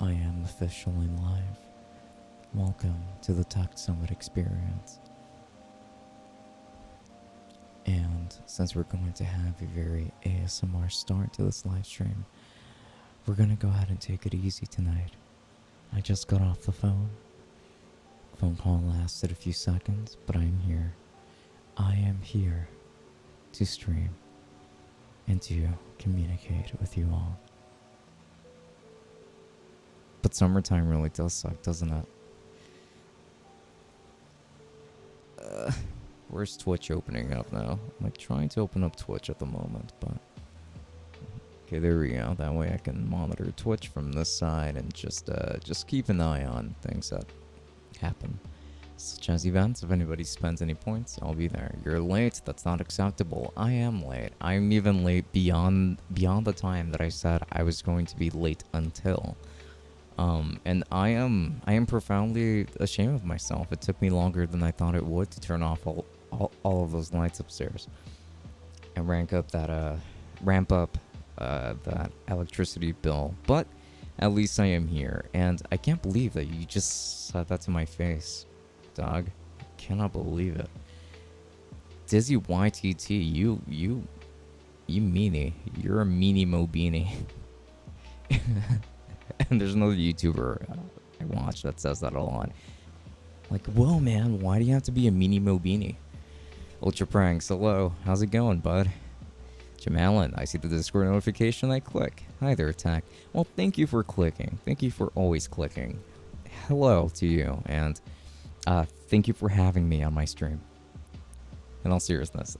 I am officially live. Welcome to the Tech Summit experience. And since we're going to have a very ASMR start to this live stream, we're going to go ahead and take it easy tonight. I just got off the phone. Phone call lasted a few seconds, but I'm here. I am here to stream and to communicate with you all. But summertime really does suck, doesn't it? Where's Twitch opening up now? I'm like trying to open up Twitch at the moment, but... Okay, there we go. That way I can monitor Twitch from this side and just keep an eye on things that happen. Such as events. If anybody spends any points, I'll be there. You're late. That's not acceptable. I am late. I'm even late beyond the time that I said I was going to be late until. And I am profoundly ashamed of myself. It took me longer than I thought it would to turn off all of those lights upstairs and ramp up that electricity bill. But at least I am here, and I can't believe that you just said that to my face, dog. I cannot believe it. Dizzy YTT, you meanie. You're a meanie mo beanie. And there's another YouTuber I watch that says that a lot. Like, whoa, man, why do you have to be a meanie mo beanie? Ultra Pranks, hello. How's it going, bud? Jim Allen, I see the Discord notification, I click. Hi there, Attack. Well, thank you for clicking. Thank you for always clicking. Hello to you, and thank you for having me on my stream. In all seriousness,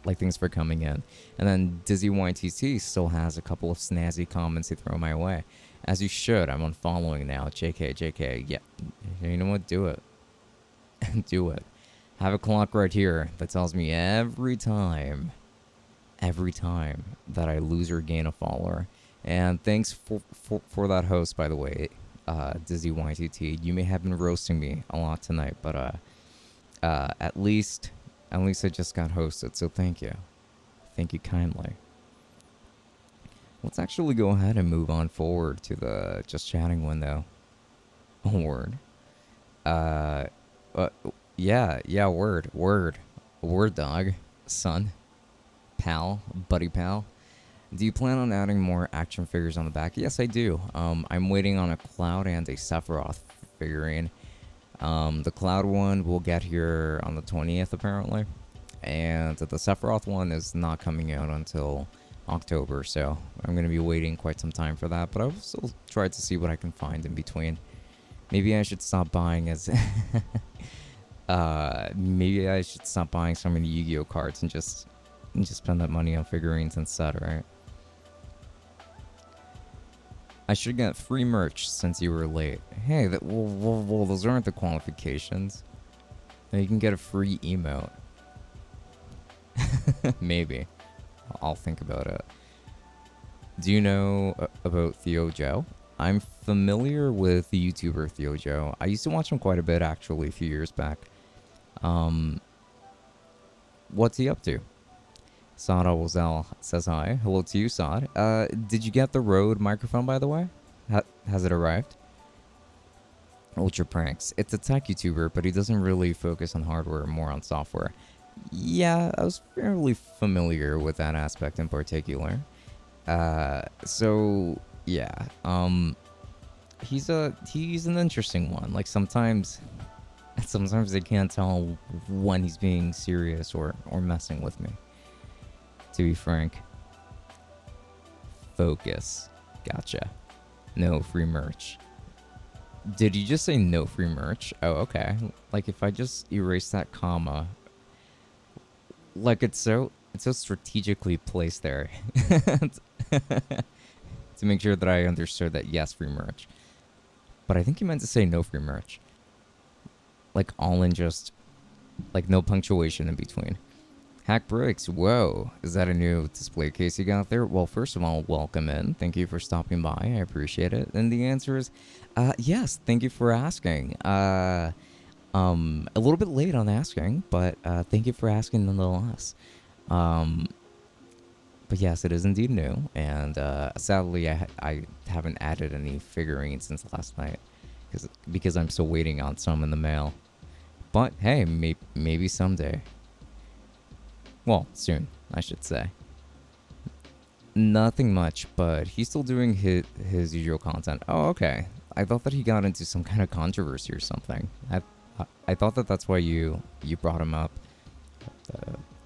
like, thanks for coming in. And then Dizzy YTC still has a couple of snazzy comments to throw my way. As you should. I'm unfollowing now. JK. Yeah. You know what? Do it. Do it. Have a clock right here that tells me every time that I lose or gain a follower. And thanks for that host, by the way, Dizzy YTT. You may have been roasting me a lot tonight, but at least I just got hosted, so thank you. Thank you kindly. Let's actually go ahead and move on forward to the just chatting window. Oh, word. Yeah, word, dog. Son. Pal. Buddy pal. Do you plan on adding more action figures on the back? Yes, I do. I'm waiting on a Cloud and a Sephiroth figurine. The Cloud one will get here on the 20th, apparently. And the Sephiroth one is not coming out until October, so I'm going to be waiting quite some time for that. But I'll still try to see what I can find in between. Maybe I should stop buying maybe I should stop buying so many Yu-Gi-Oh cards and just spend that money on figurines instead, right? I should get free merch since you were late. Hey, well, those aren't the qualifications. You can get a free emote. Maybe. I'll think about it. Do you know about Theo Joe? I'm familiar with the YouTuber Theo Joe. I used to watch him quite a bit, actually, a few years back. What's he up to? Saad Al-Wazal says hi. Hello to you, Saad. Did you get the Rode microphone, by the way? Has it arrived? Ultra Pranks. It's a tech YouTuber, but he doesn't really focus on hardware, more on software. Yeah, I was fairly familiar with that aspect in particular. So, yeah. He's an interesting one. Like, sometimes I can't tell when he's being serious or messing with me. To be frank. Focus. Gotcha. No free merch. Did you just say no free merch? Oh, okay. Like, if I just erase that comma, like, it's so strategically placed there to make sure that I understood that yes, free merch. But I think you meant to say no free merch. Like, all in just, like, no punctuation in between. Hack Bricks, whoa, is that a new display case you got there? Well, first of all, welcome in. Thank you for stopping by. I appreciate it. And the answer is, yes, thank you for asking. A little bit late on asking, but thank you for asking nonetheless. But yes, it is indeed new, and sadly, I haven't added any figurines since last night, because I'm still waiting on some in the mail. But hey, maybe someday. Well, soon, I should say. Nothing much, but he's still doing his usual content. Oh, okay. I thought that he got into some kind of controversy or something. I thought that that's why you brought him up.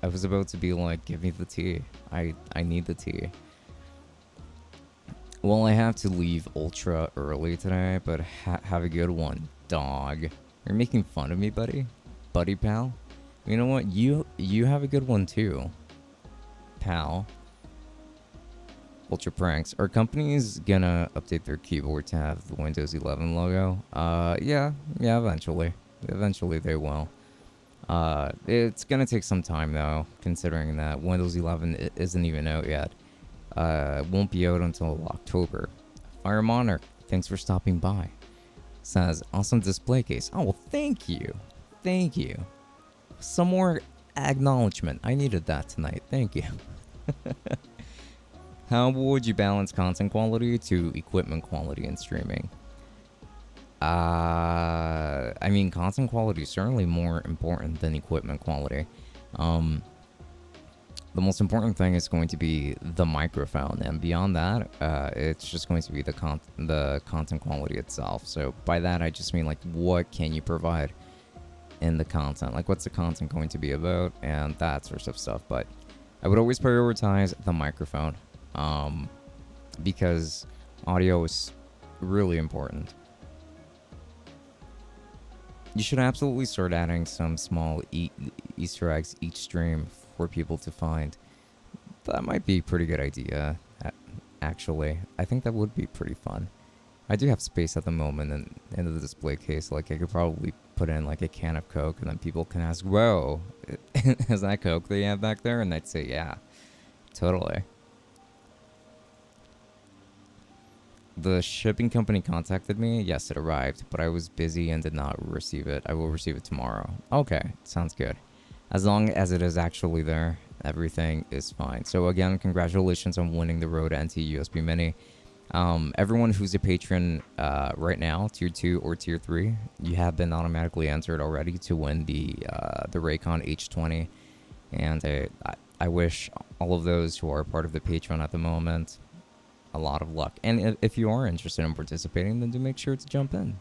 I was about to be like, give me the tea. I need the tea. Well, I have to leave ultra early today, but have a good one, dog. You're making fun of me, buddy pal. You know what? You have a good one too, pal. Ultra Pranks. Our company's gonna update their keyboard to have the Windows 11 logo. Yeah, eventually. Eventually they will. It's gonna take some time though, considering that Windows 11 isn't even out yet. Won't be out until October. Fire Monarch, thanks for stopping by. Says, awesome display case. Oh, well, thank you. Thank you. Some more acknowledgement. I needed that tonight. Thank you. How would you balance content quality to equipment quality in streaming? I mean, content quality is certainly more important than equipment quality. The most important thing is going to be the microphone, and beyond that, it's just going to be the content quality itself. So by that, I just mean like, what can you provide in the content? Like, what's the content going to be about, and that sort of stuff. But I would always prioritize the microphone, because audio is really important. You should absolutely start adding some small Easter eggs each stream for people to find. That might be a pretty good idea, actually. I think that would be pretty fun. I do have space at the moment in the display case. Like, I could probably put in like a can of Coke, and then people can ask, whoa, is that Coke that you have back there? And I'd say, yeah, totally. The shipping company contacted me. Yes, it arrived, but I was busy and did not receive it. I will receive it tomorrow. Okay, sounds good. As long as it is actually there, everything is fine. So again, congratulations on winning the Rode NT USB Mini. Everyone who's a patron right now, tier 2 or tier 3, you have been automatically entered already to win the Raycon H20. And I wish all of those who are part of the Patreon at the moment a lot of luck. And if you are interested in participating, then do make sure to jump in.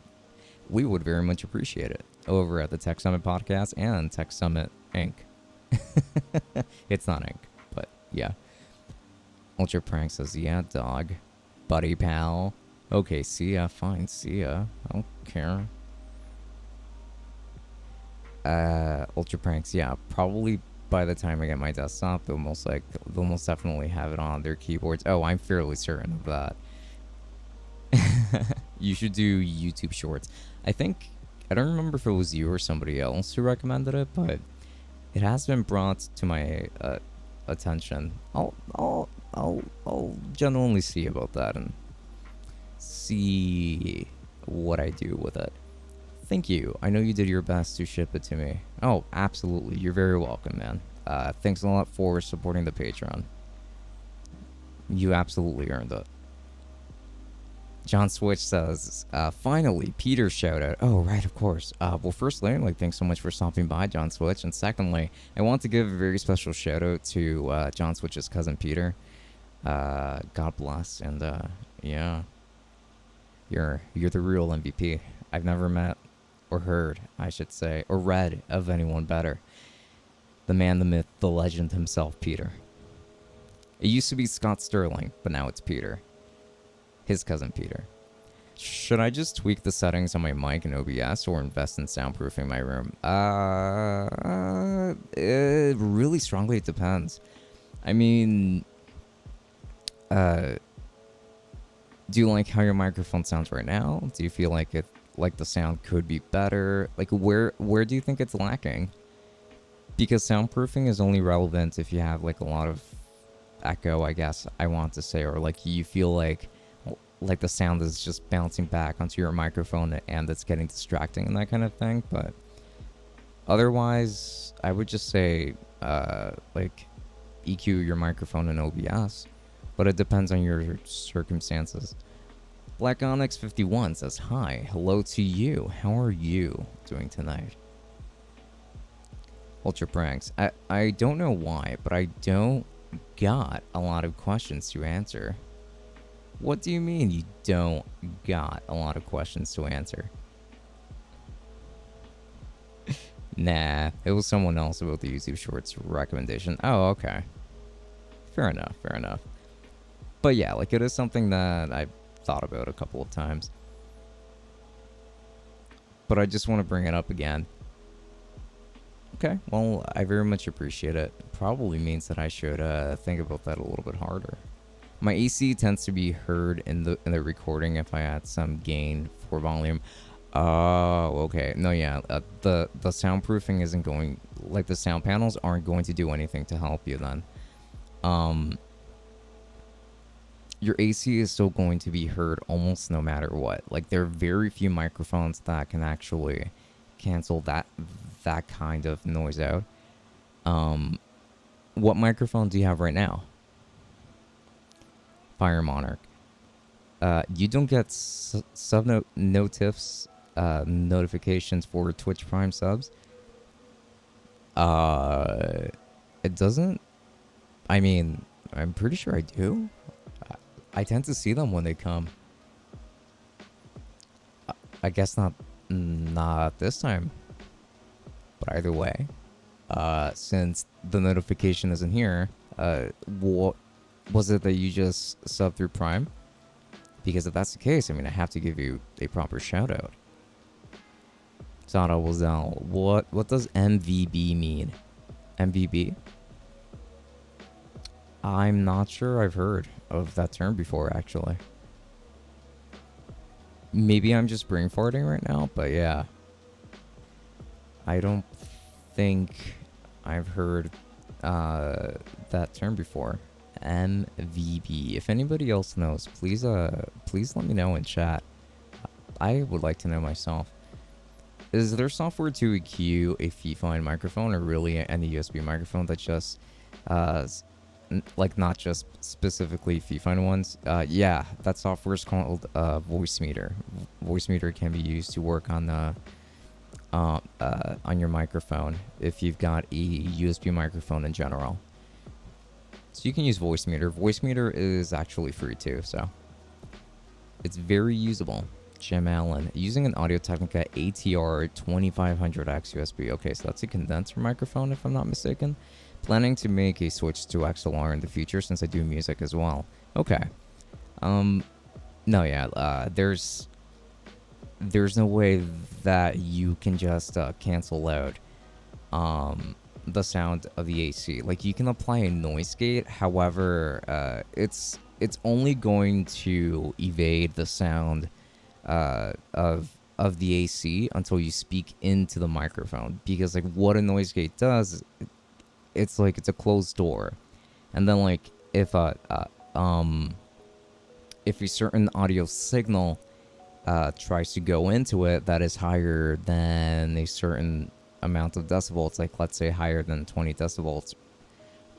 We would very much appreciate it over at the Tech Summit Podcast and Tech Summit Inc. It's not Inc., but yeah. Ultra Prank says, yeah, dog. Buddy pal. Okay, see ya. Fine, see ya. I don't care. Ultra Pranks, yeah, probably by the time I get my desktop, they'll most definitely have it on their keyboards. Oh, I'm fairly certain of that. You should do YouTube Shorts. I don't remember if it was you or somebody else who recommended it, but it has been brought to my attention. I'll genuinely see about that and see what I do with it. Thank you. I know you did your best to ship it to me. Oh, absolutely. You're very welcome, man. Thanks a lot for supporting the Patreon. You absolutely earned it. John Switch says, finally, Peter shout out. Oh, right, of course. Well, firstly, thanks so much for stopping by, John Switch. And secondly, I want to give a very special shout out to John Switch's cousin Peter. God bless. And yeah, you're the real MVP. I've never met or heard, I should say, or read of anyone better. The man, the myth, the legend himself, Peter. It used to be Scott Sterling, but now it's Peter. His cousin Peter. Should I just tweak the settings on my mic in OBS or invest in soundproofing my room? It really strongly depends. I mean, do you like how your microphone sounds right now? Do you feel like the sound could be better? Like, where do you think it's lacking? Because soundproofing is only relevant if you have like a lot of echo, I guess I want to say, or like you feel like the sound is just bouncing back onto your microphone and it's getting distracting and that kind of thing. But otherwise, I would just say EQ your microphone in OBS, but it depends on your circumstances. Black Onyx 51 says, hi, hello to you. How are you doing tonight? Ultra Pranks. I don't know why, but I don't got a lot of questions to answer. What do you mean you don't got a lot of questions to answer? Nah, it was someone else about the YouTube Shorts recommendation. Oh, okay. Fair enough, fair enough. But yeah, like, it is something that I've thought about a couple of times. But I just want to bring it up again. Okay, well, I very much appreciate it. Probably means that I should think about that a little bit harder. My AC tends to be heard in the recording if I add some gain for volume. Oh, okay. No, yeah, the soundproofing isn't going, like, the sound panels aren't going to do anything to help you then. Your AC is still going to be heard almost no matter what. Like, there are very few microphones that can actually cancel that kind of noise out. What microphone do you have right now? Fire Monarch. You don't get notifications for Twitch Prime subs. It doesn't. I mean, I'm pretty sure I do. I tend to see them when they come. I guess not this time. But either way, since the notification isn't here, what was it that you just subbed through Prime? Because if that's the case, I mean, I have to give you a proper shout out. Sada Wazal, what does MVB mean? MVB? I'm not sure I've heard of that term before, actually. Maybe I'm just brain farting right now, but yeah. I don't think I've heard that term before. MVB. If anybody else knows, please let me know in chat. I would like to know myself. Is there software to EQ a Fifine microphone, or really any USB microphone that just like, not just specifically Fifine ones? Yeah, that software is called Voicemeeter. Voicemeeter can be used to work on the on your microphone if you've got a USB microphone in general. So you can use Voicemeeter. Voicemeeter is actually free too, so it's very usable. Jim Allen, using an Audio-Technica ATR 2500X USB. Okay, so that's a condenser microphone if I'm not mistaken. Planning to make a switch to XLR in the future since I do music as well. Okay. No, yeah, there's no way that you can just cancel out the sound of the AC. Like, you can apply a noise gate, however, it's only going to evade the sound of the AC until you speak into the microphone, because, like, what a noise gate does, it's like it's a closed door, and then, like, if a certain audio signal tries to go into it that is higher than a certain amount of decibels, like, let's say higher than 20 decibels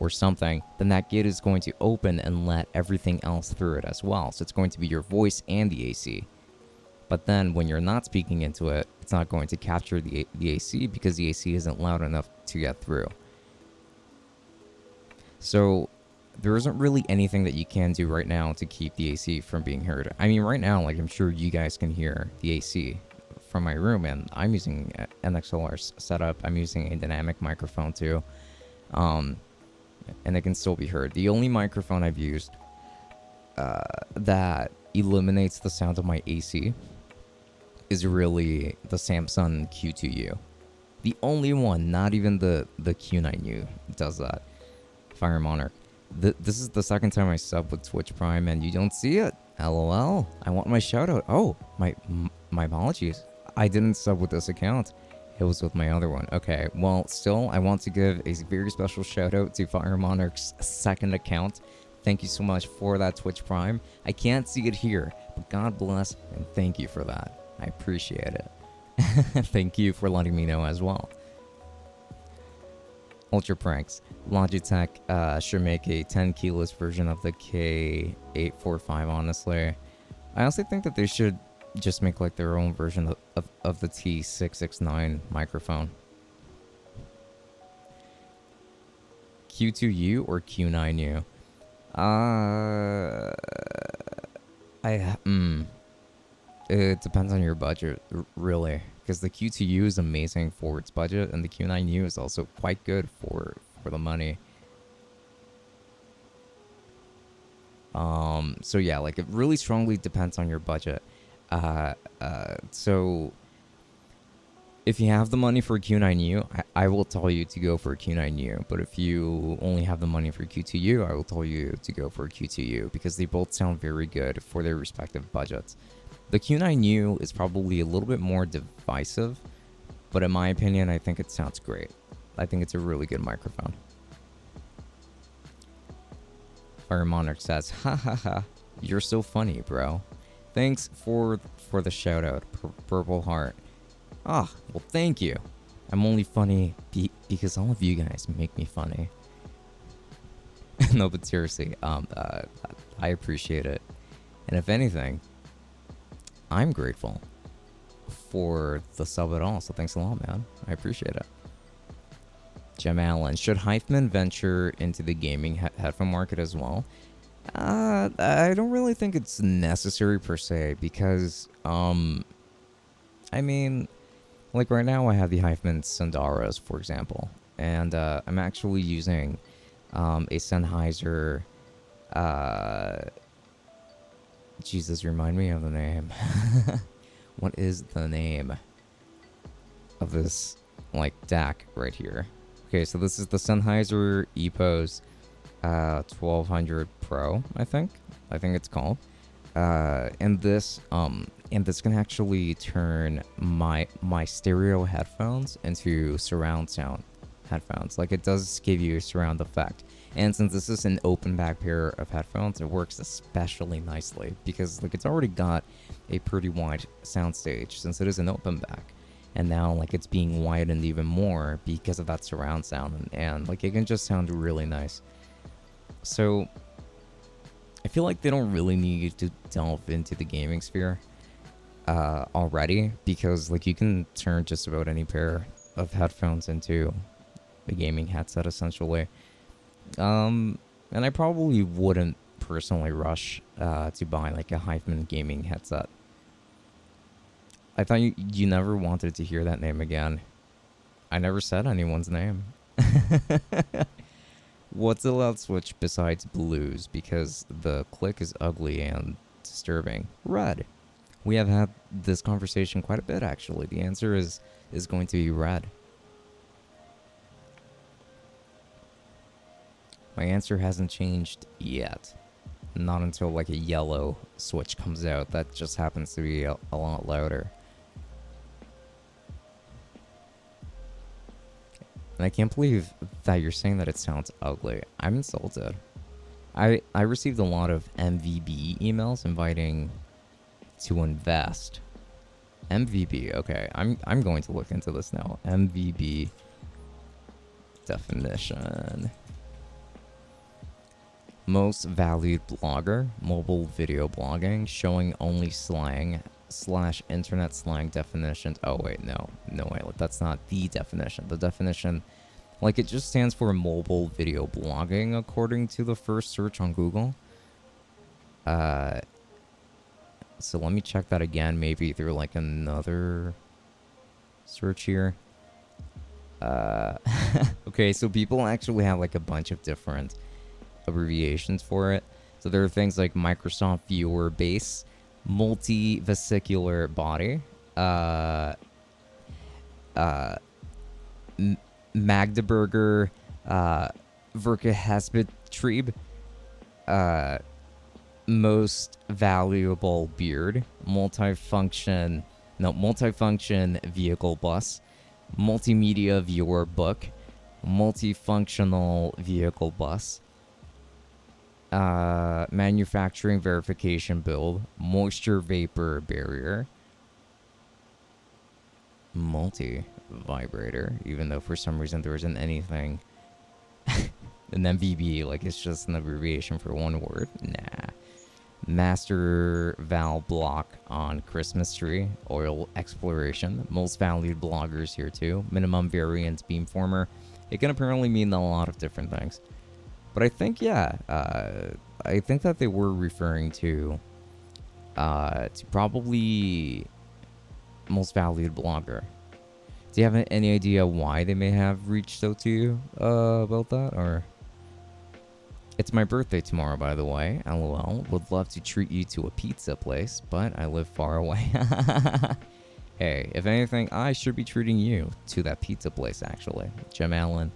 or something, then that gate is going to open and let everything else through it as well. So it's going to be your voice and the AC. But then when you're not speaking into it, it's not going to capture the AC because the AC isn't loud enough to get through. So there isn't really anything that you can do right now to keep the AC from being heard. I mean, right now, like, I'm sure you guys can hear the AC from my room, and I'm using an XLR setup. I'm using a dynamic microphone too, and it can still be heard. The only microphone I've used that eliminates the sound of my AC is really the Samsung Q2U. The only one, not even the Q9U does that. Fire Monarch. This is the second time I sub with Twitch Prime and you don't see it. LOL. I want my shout out. Oh, my apologies. I didn't sub with this account. It was with my other one. Okay, well, still, I want to give a very special shout out to Fire Monarch's second account. Thank you so much for that Twitch Prime. I can't see it here, but God bless and thank you for that. I appreciate it. Thank you for letting me know as well. Ultra pranks. Logitech should make a 10 keyless version of the K845, honestly. I honestly think that they should just make like their own version of the T669 microphone. Q2U or Q9U? It depends on your budget, really. Because the Q2U is amazing for its budget, and the Q9U is also quite good for the money. So yeah, like it really strongly depends on your budget. So if you have the money for Q9U, I will tell you to go for Q9U. But if you only have the money for Q2U, I will tell you to go for Q2U because they both sound very good for their respective budgets. The Q9U is probably a little bit more divisive, but in my opinion, I think it sounds great. I think it's a really good microphone. Fire Monarch says, ha ha ha, you're so funny, bro. Thanks for the shout out, Purple Heart. Ah, well, thank you. I'm only funny because all of you guys make me funny. No, but seriously, I appreciate it. And if anything, I'm grateful for the sub at all. So thanks a lot, man. I appreciate it. Jim Allen, should Hypeman venture into the gaming headphone market as well? I don't really think it's necessary per se because, I mean, like right now I have the Hypeman Sundaras, for example, and I'm actually using a Sennheiser, Jesus, remind me of the name. What is the name of this, like, DAC right here? Okay, so this is the Sennheiser EPOS 1200 Pro, I think it's called. And this can actually turn my stereo headphones into surround sound headphones. Like, it does give you a surround effect. And since this is an open back pair of headphones, it works especially nicely because like it's already got a pretty wide soundstage since it is an open back. And now like it's being widened even more because of that surround sound, and like it can just sound really nice. So I feel like they don't really need to delve into the gaming sphere already, because like you can turn just about any pair of headphones into a gaming headset essentially. And I probably wouldn't personally rush to buy like a Hypeman gaming headset. I thought you never wanted to hear that name again. I never said anyone's name. What's a loud switch besides blues? Because the click is ugly and disturbing. Red. We have had this conversation quite a bit, actually. The answer is going to be red. My answer hasn't changed yet. Not until like a yellow switch comes out. That just happens to be a lot louder. And I can't believe that you're saying that it sounds ugly. I'm insulted. I received a lot of MVB emails inviting to invest. MVB, okay. I'm going to look into this now. MVB definition. Most valued blogger, mobile video blogging, showing only slang / internet slang definitions. Oh wait, no way, that's not the definition. The definition, like, it just stands for mobile video blogging according to the first search on Google. So let me check that again, maybe through like another search here. Okay, so people actually have like a bunch of different abbreviations for it. So there are things like Microsoft Viewer Base, Multi-Vesicular Body, Magdeburger, Verkehrsbetrieb, Most Valuable Beard, Multifunction Vehicle Bus, Multimedia Viewer Book, Multifunctional Vehicle Bus, Manufacturing Verification Build, Moisture Vapor Barrier, Multi Vibrator, even though for some reason there isn't anything An MVB, like it's just an abbreviation for one word. Nah. Master Val block on Christmas tree, oil exploration, most valued bloggers here too, minimum variance beamformer. It can apparently mean a lot of different things. But I think, yeah, I think that they were referring to probably most valued blogger. Do you have any idea why they may have reached out to you about that? Or it's my birthday tomorrow, by the way. LOL. Would love to treat you to a pizza place, but I live far away. Hey, if anything, I should be treating you to that pizza place, actually. Jim Allen.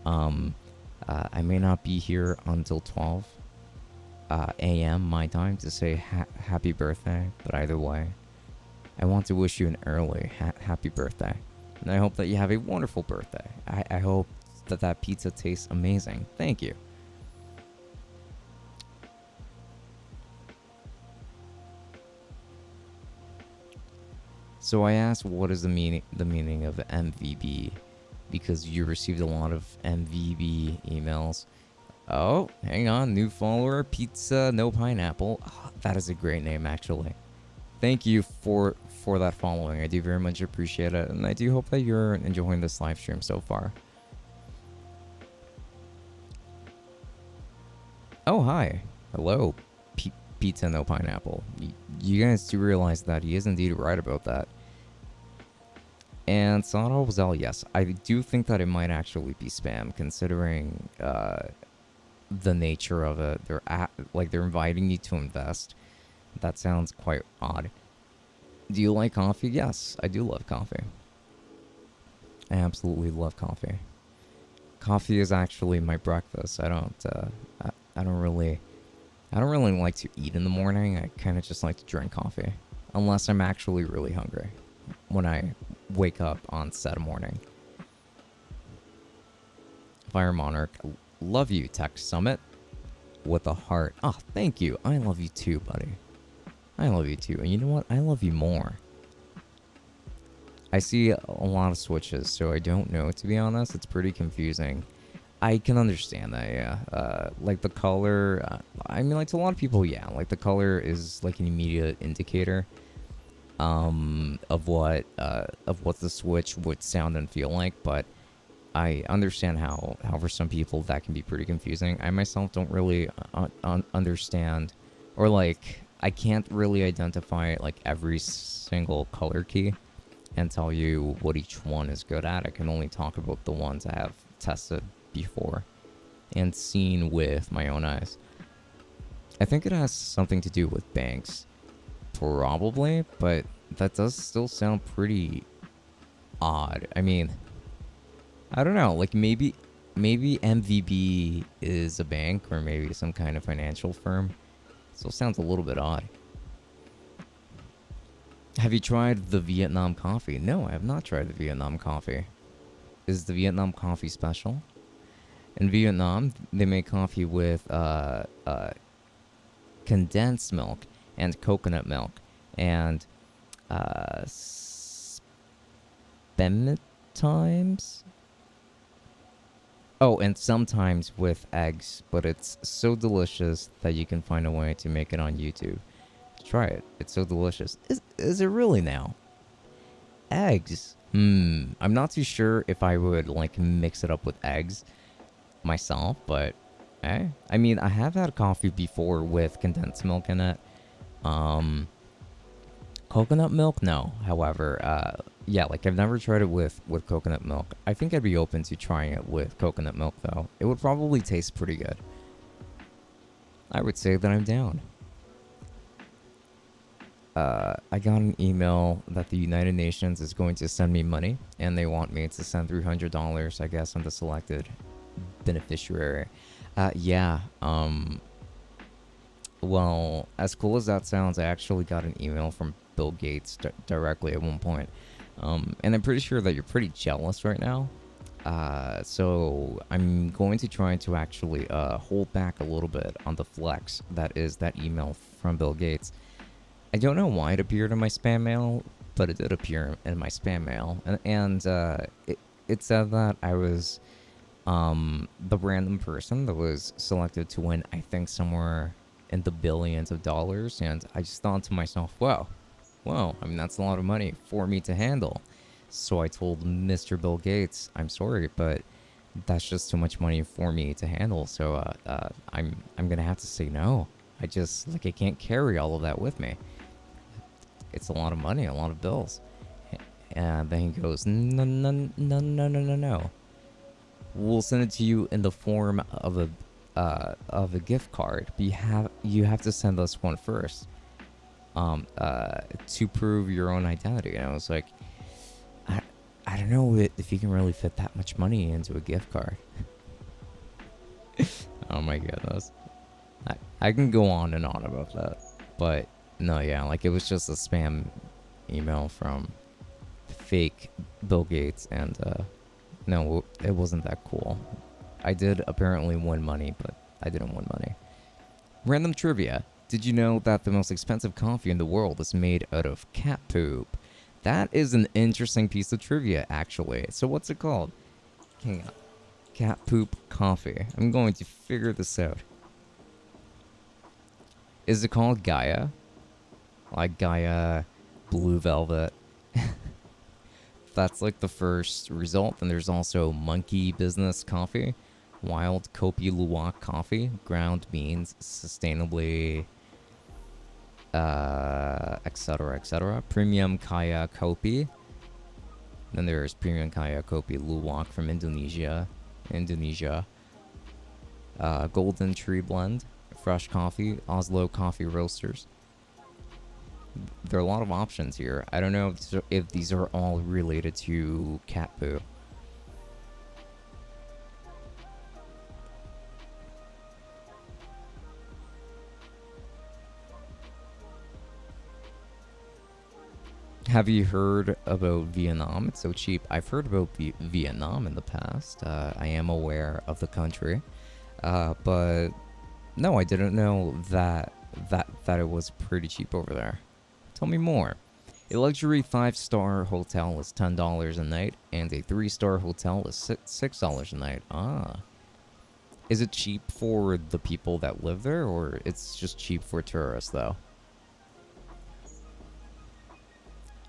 I may not be here until 12 a.m. my time to say happy birthday, but either way, I want to wish you an early happy birthday. And I hope that you have a wonderful birthday. I hope that pizza tastes amazing. Thank you. So I asked, what is the meaning of MVB? Because you received a lot of MVB emails. Oh, hang on, new follower, pizza, no pineapple. Oh, that is a great name, actually. Thank you for that following. I do very much appreciate it, and I do hope that you're enjoying this live stream so far. Oh, hi. Hello, pizza, no pineapple. You guys do realize that he is indeed right about that. And Sano Zell, yes, I do think that it might actually be spam, considering the nature of it. They're inviting you to invest. That sounds quite odd. Do you like coffee? Yes, I do love coffee. I absolutely love coffee. Coffee is actually my breakfast. I don't really like to eat in the morning. I kind of just like to drink coffee, unless I'm actually really hungry when I wake up on said morning. Fire Monarch, love you, Tech Summit, with a heart. Oh, thank you. I love you too, buddy. I love you too. And you know what? I love you more. I see a lot of switches, so I don't know, to be honest. It's pretty confusing. I can understand that, yeah. Like the color, I mean, like to a lot of people, yeah. Like the color is like an immediate indicator of what the switch would sound and feel like, but I understand how for some people that can be pretty confusing. I myself don't really understand, or like I can't really identify like every single color key and tell you what each one is good at. I can only talk about the ones I have tested before and seen with my own eyes. I think it has something to do with banks, probably, but that does still sound pretty odd. I mean, I don't know, like maybe MVB is a bank or maybe some kind of financial firm. Still sounds a little bit odd. Have you tried the Vietnam coffee? No, I have not tried the Vietnam coffee. Is the Vietnam coffee special? In Vietnam, they make coffee with condensed milk and coconut milk and times. Oh, and sometimes with eggs, but it's so delicious that you can find a way to make it on YouTube. Try it. It's so delicious. Is it really now? Eggs? I'm not too sure if I would like mix it up with eggs myself, but I mean, I have had coffee before with condensed milk in it. Coconut milk? No. However, yeah, like I've never tried it with coconut milk. I think I'd be open to trying it with coconut milk, though. It would probably taste pretty good. I would say that I'm down. I got an email that the United Nations is going to send me money, and they want me to send $300. I guess I'm the selected beneficiary. Yeah. Well, as cool as that sounds, I actually got an email from Bill Gates directly at one point. And I'm pretty sure that you're pretty jealous right now. So I'm going to try to actually hold back a little bit on the flex that is that email from Bill Gates. I don't know why it appeared in my spam mail, but it did appear in my spam mail. And it said that I was The random person that was selected to win, I think somewhere in the billions of dollars, and I just thought to myself, wow, well, I mean, that's a lot of money for me to handle. So I told Mr. Bill Gates, I'm sorry, but that's just too much money for me to handle. So I'm gonna have to say no. I just like I can't carry all of that with me. It's a lot of money, a lot of bills. And then he goes, no, no, no, no, no, no, no. We'll send it to you in the form of a gift card. But you have to send us one first. To prove your own identity. And I was like, I don't know if you can really fit that much money into a gift card. Oh my goodness. I can go on and on about that. But no, yeah, like it was just a spam email from fake Bill Gates, and no, it wasn't that cool. I did apparently win money, but I didn't win money. Random trivia. Did you know that the most expensive coffee in the world is made out of cat poop? That is an interesting piece of trivia, actually. So what's it called? Hang on. Cat poop coffee. I'm going to figure this out. Is it called Gaia? Like Gaia Blue Velvet? That's like the first result. And there's also Monkey Business Coffee, Wild Kopi Luwak Coffee, ground beans, sustainably, etc., etc. Premium Kaya Kopi. Then there's Premium Kaya Kopi Luwak from Indonesia. Golden Tree Blend, Fresh Coffee, Oslo Coffee Roasters. There are a lot of options here. I don't know if these are all related to cat poo. Have you heard about Vietnam? It's so cheap. I've heard about Vietnam in the past. I am aware of the country, but no, I didn't know that it was pretty cheap over there. Tell me more. A luxury 5-star hotel is $10 a night, and a 3-star hotel is $6 a night. Ah. Is it cheap for the people that live there, or it's just cheap for tourists, though?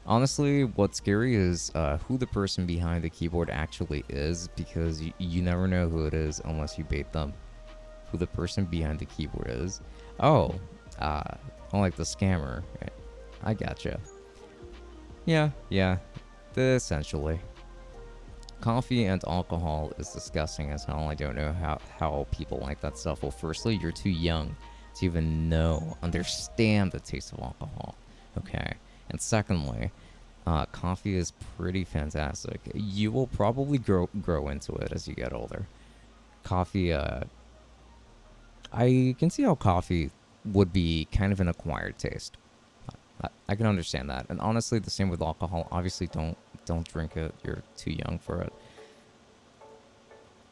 Honestly, what's scary is who the person behind the keyboard actually is, because you never know who it is unless you bait them. Who the person behind the keyboard is. Oh, like the scammer. I gotcha. Yeah, essentially. Coffee and alcohol is disgusting as hell. I don't know how people like that stuff. Well, firstly, you're too young to even understand the taste of alcohol. Okay. And secondly, coffee is pretty fantastic. You will probably grow into it as you get older. Coffee, I can see how coffee would be kind of an acquired taste. I can understand that. And honestly, the same with alcohol. Obviously, don't drink it. You're too young for it.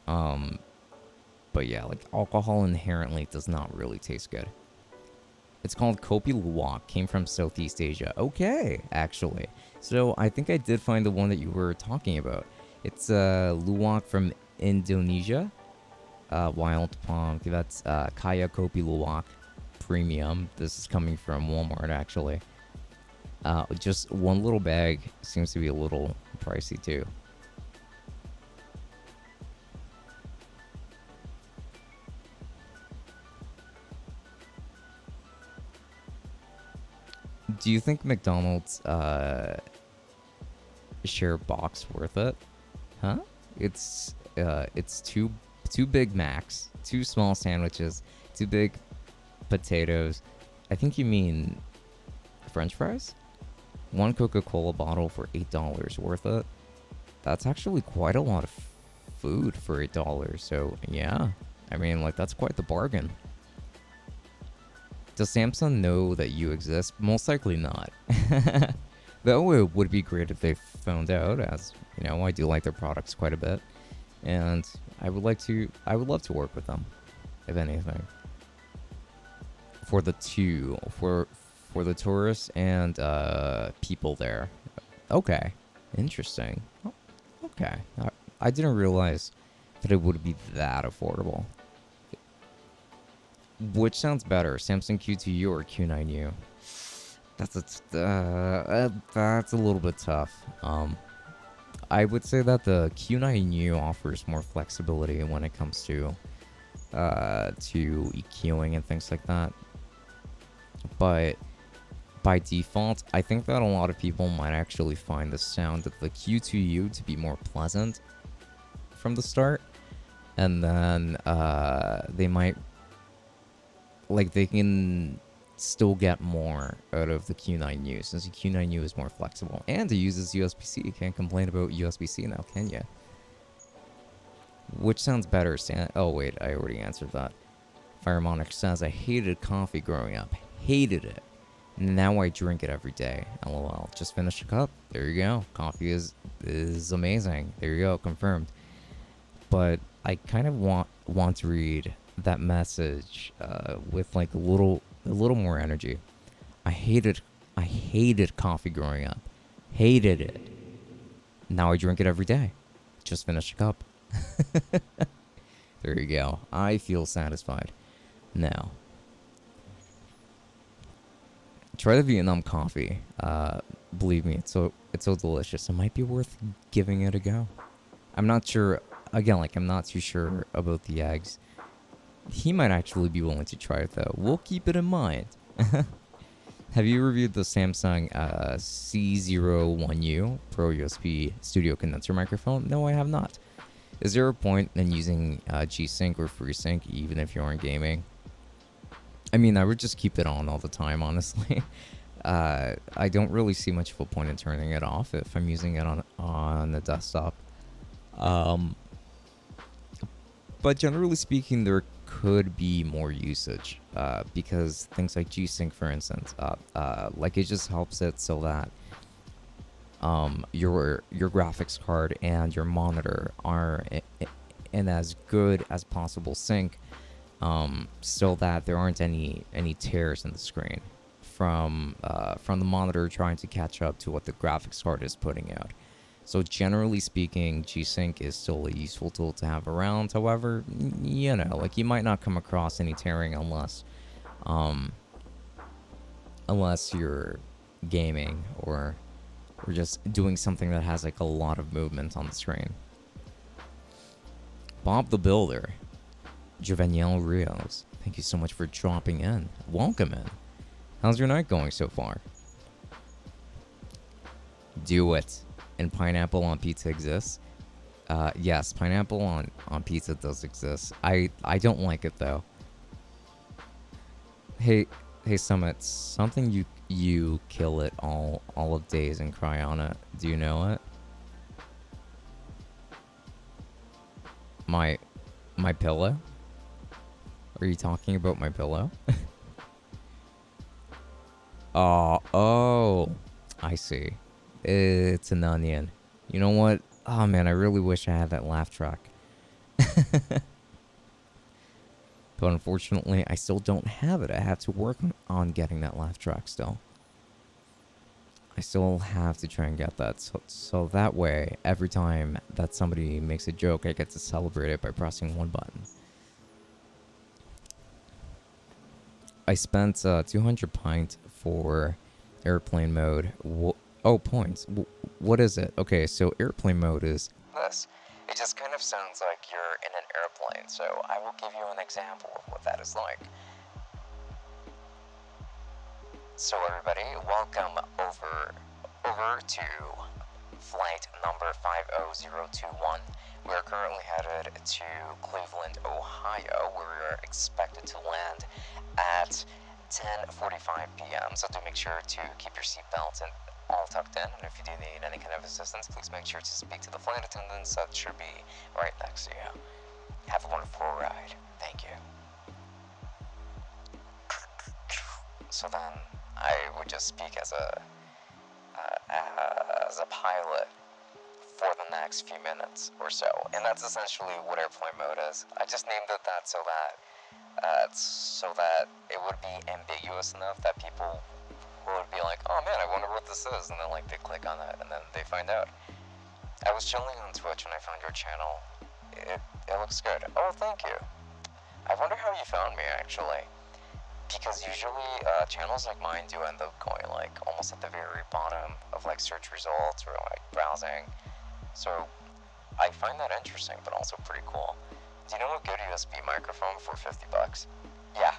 But yeah, like alcohol inherently does not really taste good. It's called Kopi Luwak, came from Southeast Asia. Okay, actually. So I think I did find the one that you were talking about. It's Luwak from Indonesia. Wild Palm. That's Kaya Kopi Luwak Premium. This is coming from Walmart, actually. Just one little bag seems to be a little pricey, too. Do you think McDonald's share box worth it? Huh? It's two Big Macs, 2 small sandwiches, 2 big potatoes. I think you mean French fries? 1 Coca-Cola bottle for $8. Worth it? That's actually quite a lot of food for $8. So yeah, I mean, like, that's quite the bargain. Does Samsung know that you exist? Most likely not. Though it would be great if they found out, as you know, I do like their products quite a bit, and I would love to work with them, if anything. For the tourists and people there. Okay, interesting. Okay, I didn't realize that it would be that affordable. Which sounds better, Samsung Q2U or Q9U? That's a little bit tough. I would say that the Q9U offers more flexibility when it comes to EQing and things like that. But by default, I think that a lot of people might actually find the sound of the Q2U to be more pleasant from the start, and then they might, like, they can still get more out of the Q9U, since the Q9U is more flexible and it uses USB-C. You can't complain about USB-C now, can you? Which sounds better, oh wait, I already answered that. Firemonic says, I hated coffee growing up. Hated it. Now I drink it every day. LOL. Just finished a cup. There you go. Coffee is amazing. There you go. Confirmed. But I kind of want to read that message with like a little more energy. I hated coffee growing up. Hated it. Now I drink it every day. Just finished a cup. There you go. I feel satisfied. Now, try the Vietnam coffee. Believe me, it's so delicious. It might be worth giving it a go. I'm not sure. Again, like, I'm not too sure about the eggs. He might actually be willing to try it though. We'll keep it in mind. Have you reviewed the Samsung C01U Pro USB Studio Condenser microphone? No, I have not. Is there a point in using G-Sync or FreeSync even if you aren't gaming? I mean, I would just keep it on all the time, honestly. I don't really see much of a point in turning it off if I'm using it on the desktop. But generally speaking, there could be more usage because things like G-Sync, for instance, like, it just helps it so that your graphics card and your monitor are in as good as possible sync, so that there aren't any tears in the screen from the monitor trying to catch up to what the graphics card is putting out. So generally speaking, G-Sync is still a useful tool to have around. However, you know, like, you might not come across any tearing unless you're gaming or just doing something that has like a lot of movement on the screen. Bob the Builder, Juveniel Rios, thank you so much for dropping in. Welcome in. How's your night going so far? Do it. And pineapple on pizza exists? Yes, pineapple on pizza does exist. I don't like it though. Hey Summit, something you kill it all of days and cry on it. Do you know it? My pillow? Are you talking about my pillow? Oh, I see. It's an onion. You know what? Oh man, I really wish I had that laugh track. But unfortunately, I still don't have it. I have to work on getting that laugh track still. I still have to try and get that. So that way, every time that somebody makes a joke, I get to celebrate it by pressing one button. I spent 200 pint for airplane mode. Oh, points. What is it? Okay, so airplane mode is this. It just kind of sounds like you're in an airplane, so I will give you an example of what that is like. So everybody, welcome over to flight number 50021. We're currently headed to Cleveland, Ohio, where we are expected to land at 10:45 p.m. So do make sure to keep your seatbelts and all tucked in, and if you do need any kind of assistance, please make sure to speak to the flight attendants that should be right next to you. Have a wonderful ride. Thank you. So then, I would just speak as a pilot for the next few minutes or so, and that's essentially what airplane mode is. I just named it that so that it would be ambiguous enough that people would be like, oh man, I wonder what this is, and then like they click on it and then they find out. I was chilling on Twitch and I found your channel It looks good. Oh, thank you. I wonder how you found me, actually. Because usually, channels like mine do end up going, like, almost at the very bottom of, like, search results or, like, browsing. So, I find that interesting, but also pretty cool. Do you know a good USB microphone for 50 bucks? Yeah,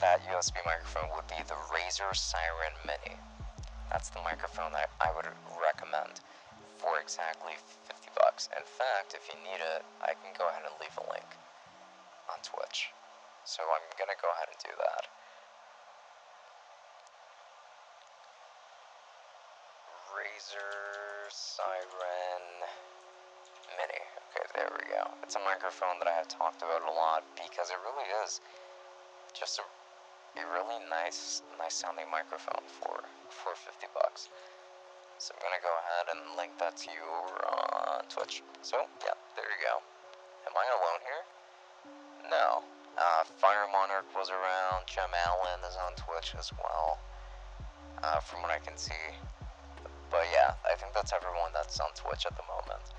that USB microphone would be the Razer Siren Mini. That's the microphone that I would recommend for exactly 50 bucks. In fact, if you need it, I can go ahead and leave a link on Twitch. So I'm gonna go ahead and do that. Razer Siren Mini. Okay, there we go. It's a microphone that I have talked about a lot because it really is just a really nice sounding microphone for 50 bucks. So I'm gonna go ahead and link that to you over on Twitch. So yeah, there you go. Am I alone here? No. Fire Monarch was around. Gem Allen is on Twitch as well, from what I can see. But yeah, I think that's everyone that's on Twitch at the moment.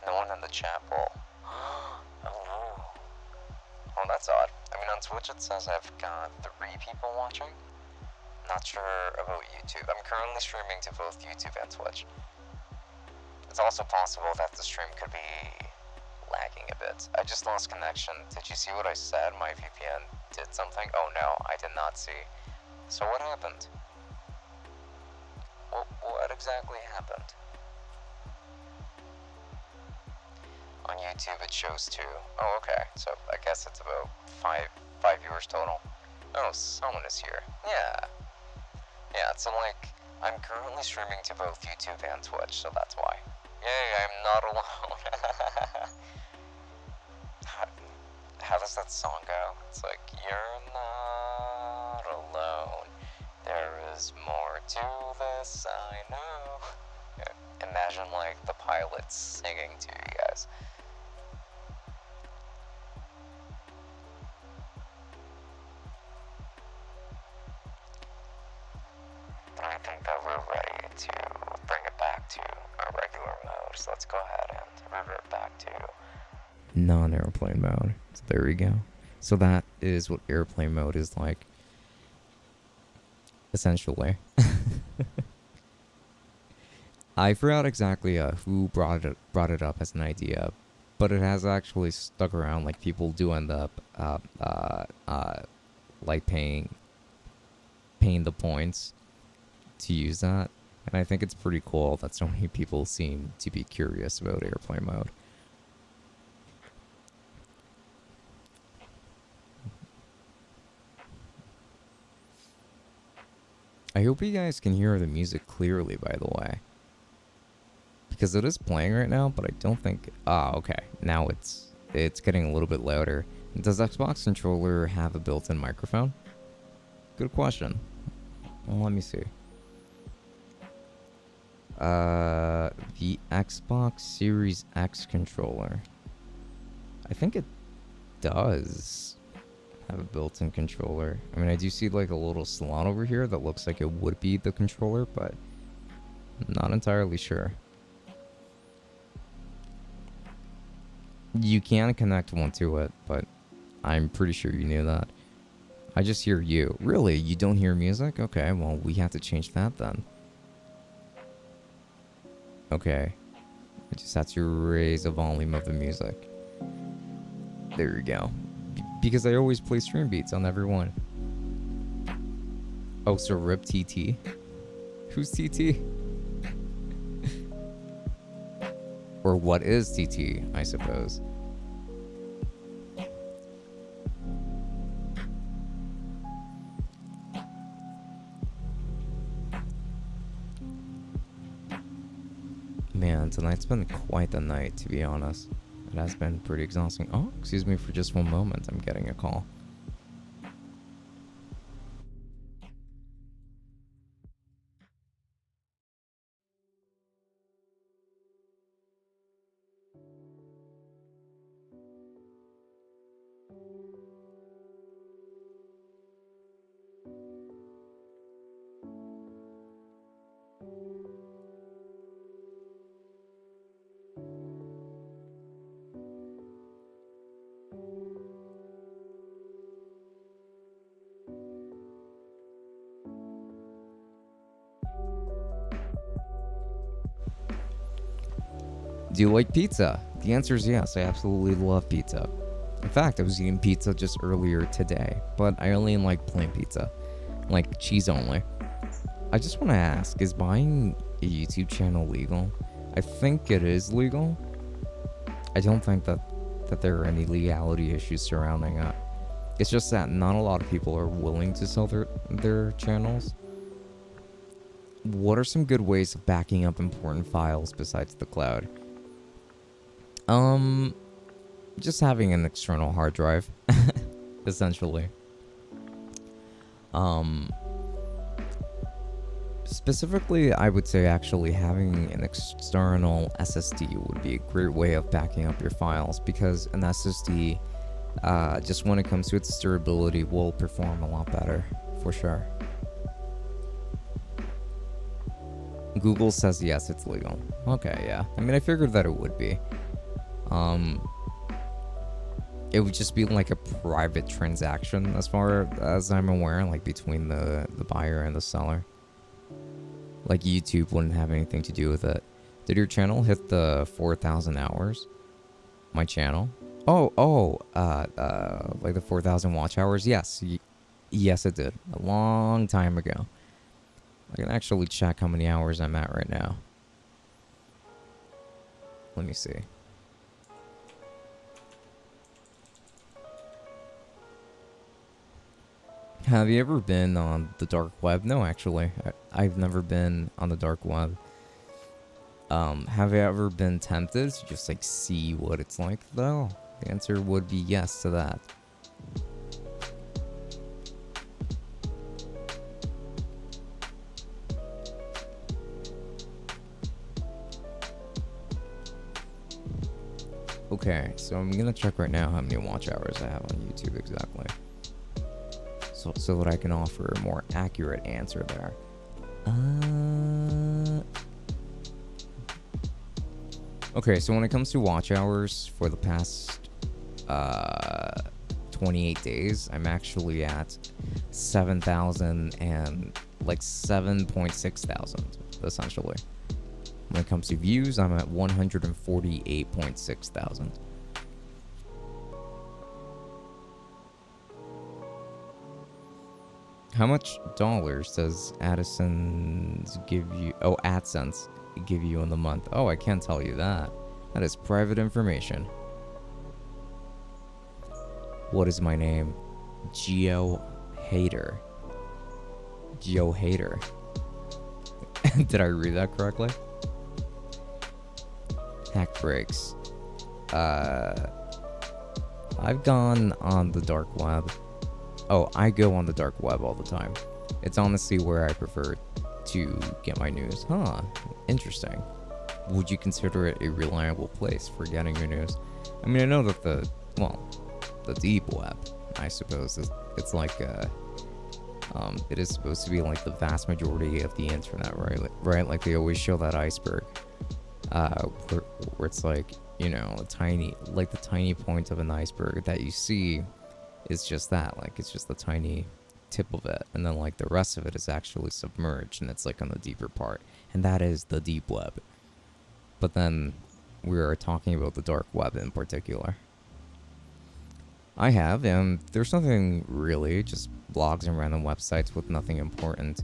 No one in the chat poll. Oh no. Oh, that's odd. I mean, on Twitch it says I've got 3 people watching. Not sure about YouTube. I'm currently streaming to both YouTube and Twitch. It's also possible that the stream could be lagging a bit. I just lost connection. Did you see what I said? My VPN did something? Oh no, I did not see. So what happened? What exactly happened? On YouTube it shows 2. Oh, okay. So I guess it's about 5 viewers total. Oh, someone is here. Yeah. Yeah, so like, I'm currently streaming to both YouTube and Twitch, so that's why. Yay, I'm not alone. How does that song go? It's like, you're not alone. There is more to this, I know. Yeah, imagine like the pilots singing to you guys. But I think that we're ready to bring it back to our regular mode, so let's go ahead and revert back to non-airplane mode. So there we go. So that is what airplane mode is like, essentially. I forgot exactly who brought it up as an idea, but it has actually stuck around. Like, people do end up like paying the points to use that, and I think it's pretty cool that so many people seem to be curious about airplane mode. I hope you guys can hear the music clearly, by the way, because it is playing right now, but I don't think... Ah, okay. Now it's getting a little bit louder. Does Xbox controller have a built-in microphone? Good question. Well, let me see. The Xbox Series X controller. I think it does have a built-in controller. I mean, I do see like a little slot over here that looks like it would be the controller, but I'm not entirely sure. You can connect one to it, but I'm pretty sure you knew that. I just hear you. Really? You don't hear music? Okay, well, we have to change that then. Okay. I just have to raise the volume of the music. There you go. Because I always play stream beats on every one. Oh, so RIP TT? Who's TT? Or what is TT, I suppose. Man, tonight's been quite the night, to be honest. It has been pretty exhausting. Oh, excuse me for just one moment. I'm getting a call. Do you like pizza? The answer is yes. I absolutely love pizza. In fact, I was eating pizza just earlier today, but I only like plain pizza, like cheese only. I just want to ask, is buying a YouTube channel legal? I think it is legal. I don't think that there are any legality issues surrounding it. It's just that not a lot of people are willing to sell their channels. What are some good ways of backing up important files besides the cloud? Just having an external hard drive, essentially. Specifically, I would say actually having an external SSD would be a great way of backing up your files, because an SSD, just when it comes to its durability, will perform a lot better, for sure. Google says yes, it's legal. Okay, yeah. I mean, I figured that it would be. It would just be like a private transaction, as far as I'm aware, like between the buyer and the seller. Like YouTube wouldn't have anything to do with it. Did your channel hit the 4,000 hours? My channel? Like the 4,000 watch hours? Yes. Yes, it did. A long time ago. I can actually check how many hours I'm at right now. Let me see. Have you ever been on the dark web? No, actually. I've never been on the dark web. Have you ever been tempted to just like see what it's like though? The answer would be yes to that. Okay, so I'm gonna check right now how many watch hours I have on YouTube exactly. So that I can offer a more accurate answer there. Okay, so when it comes to watch hours for the past 28 days, I'm actually at 7,000 and like 7.6 thousand, essentially. When it comes to views, I'm at 148.6 thousand. How much dollars does AdSense give you? Oh, AdSense give you in the month? Oh, I can't tell you that. That is private information. What is my name? Geo Hater. Geo Hater. Did I read that correctly? Hack breaks. I've gone on the dark web. Oh, I go on the dark web all the time. It's honestly where I prefer to get my news. Huh, interesting. Would you consider it a reliable place for getting your news? I mean, I know that the deep web, I suppose, it's like, it is supposed to be like the vast majority of the internet, right? Like they always show that iceberg, where it's like, you know, the tiny point of an iceberg that you see is just that, like it's just the tiny tip of it, and then like the rest of it is actually submerged and it's like on the deeper part, and that is the deep web. But then we are talking about the dark web in particular. I have, and there's nothing really, just blogs and random websites with nothing important.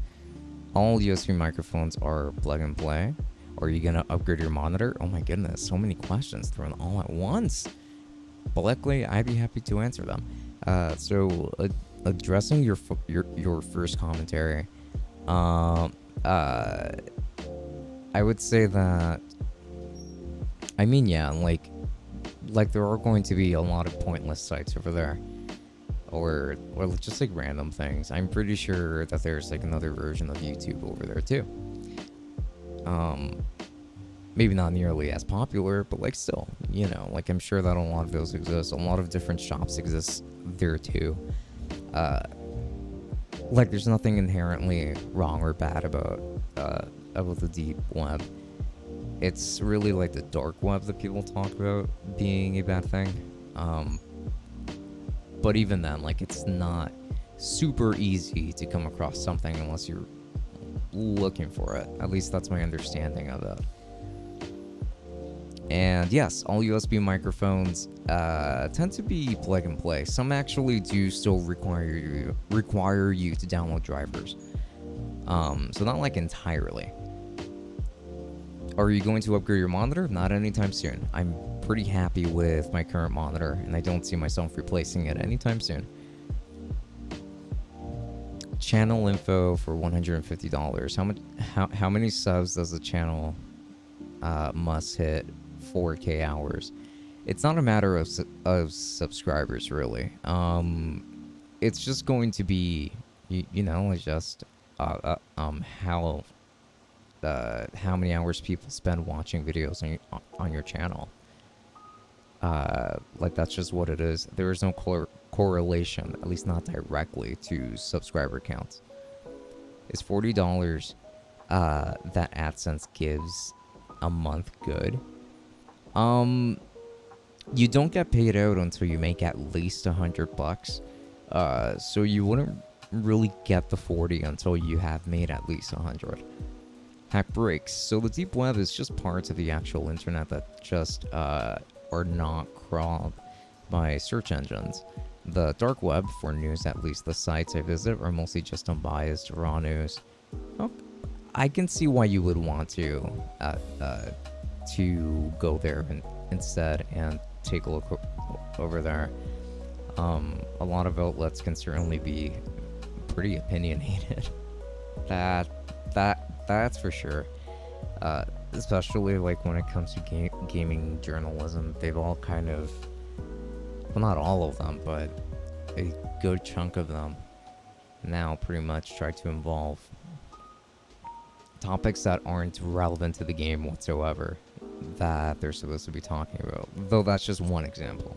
All USB microphones are plug and play. Are you gonna upgrade your monitor? Oh my goodness, so many questions thrown all at once. But luckily, I'd be happy to answer them. So addressing your first commentary, I would say that, I mean, yeah, like there are going to be a lot of pointless sites over there, or just like random things. I'm pretty sure that there's like another version of YouTube over there too. Maybe not nearly as popular, but like still, you know, like I'm sure that a lot of those exist. A lot of different shops exist there too. Like there's nothing inherently wrong or bad about the deep web. It's really like the dark web that people talk about being a bad thing. But even then, like it's not super easy to come across something unless you're looking for it. At least that's my understanding of it. And yes, all USB microphones tend to be plug and play. Some actually do still require you to download drivers. So not like entirely. Are you going to upgrade your monitor? Not anytime soon. I'm pretty happy with my current monitor, and I don't see myself replacing it anytime soon. Channel info for $150. How many subs does the channel must hit 4K hours? It's not a matter of subscribers, really. It's just going to be, it's just how many hours people spend watching videos on your channel. Like, that's just what it is. There is no correlation, at least not directly, to subscriber counts. Is $40 that AdSense gives a month good? You don't get paid out until you make at least $100. So you wouldn't really get the 40 until you have made at least 100. Hack breaks. So the deep web is just parts of the actual internet that just are not crawled by search engines. The dark web, for news at least, the sites I visit are mostly just unbiased, raw news. Oh, I can see why you would want to go there instead and take a look over there. A lot of outlets can certainly be pretty opinionated. That's for sure. Especially like when it comes to gaming journalism, they've all kind of, well, not all of them, but a good chunk of them now pretty much try to involve topics that aren't relevant to the game whatsoever that they're supposed to be talking about. Though that's just one example.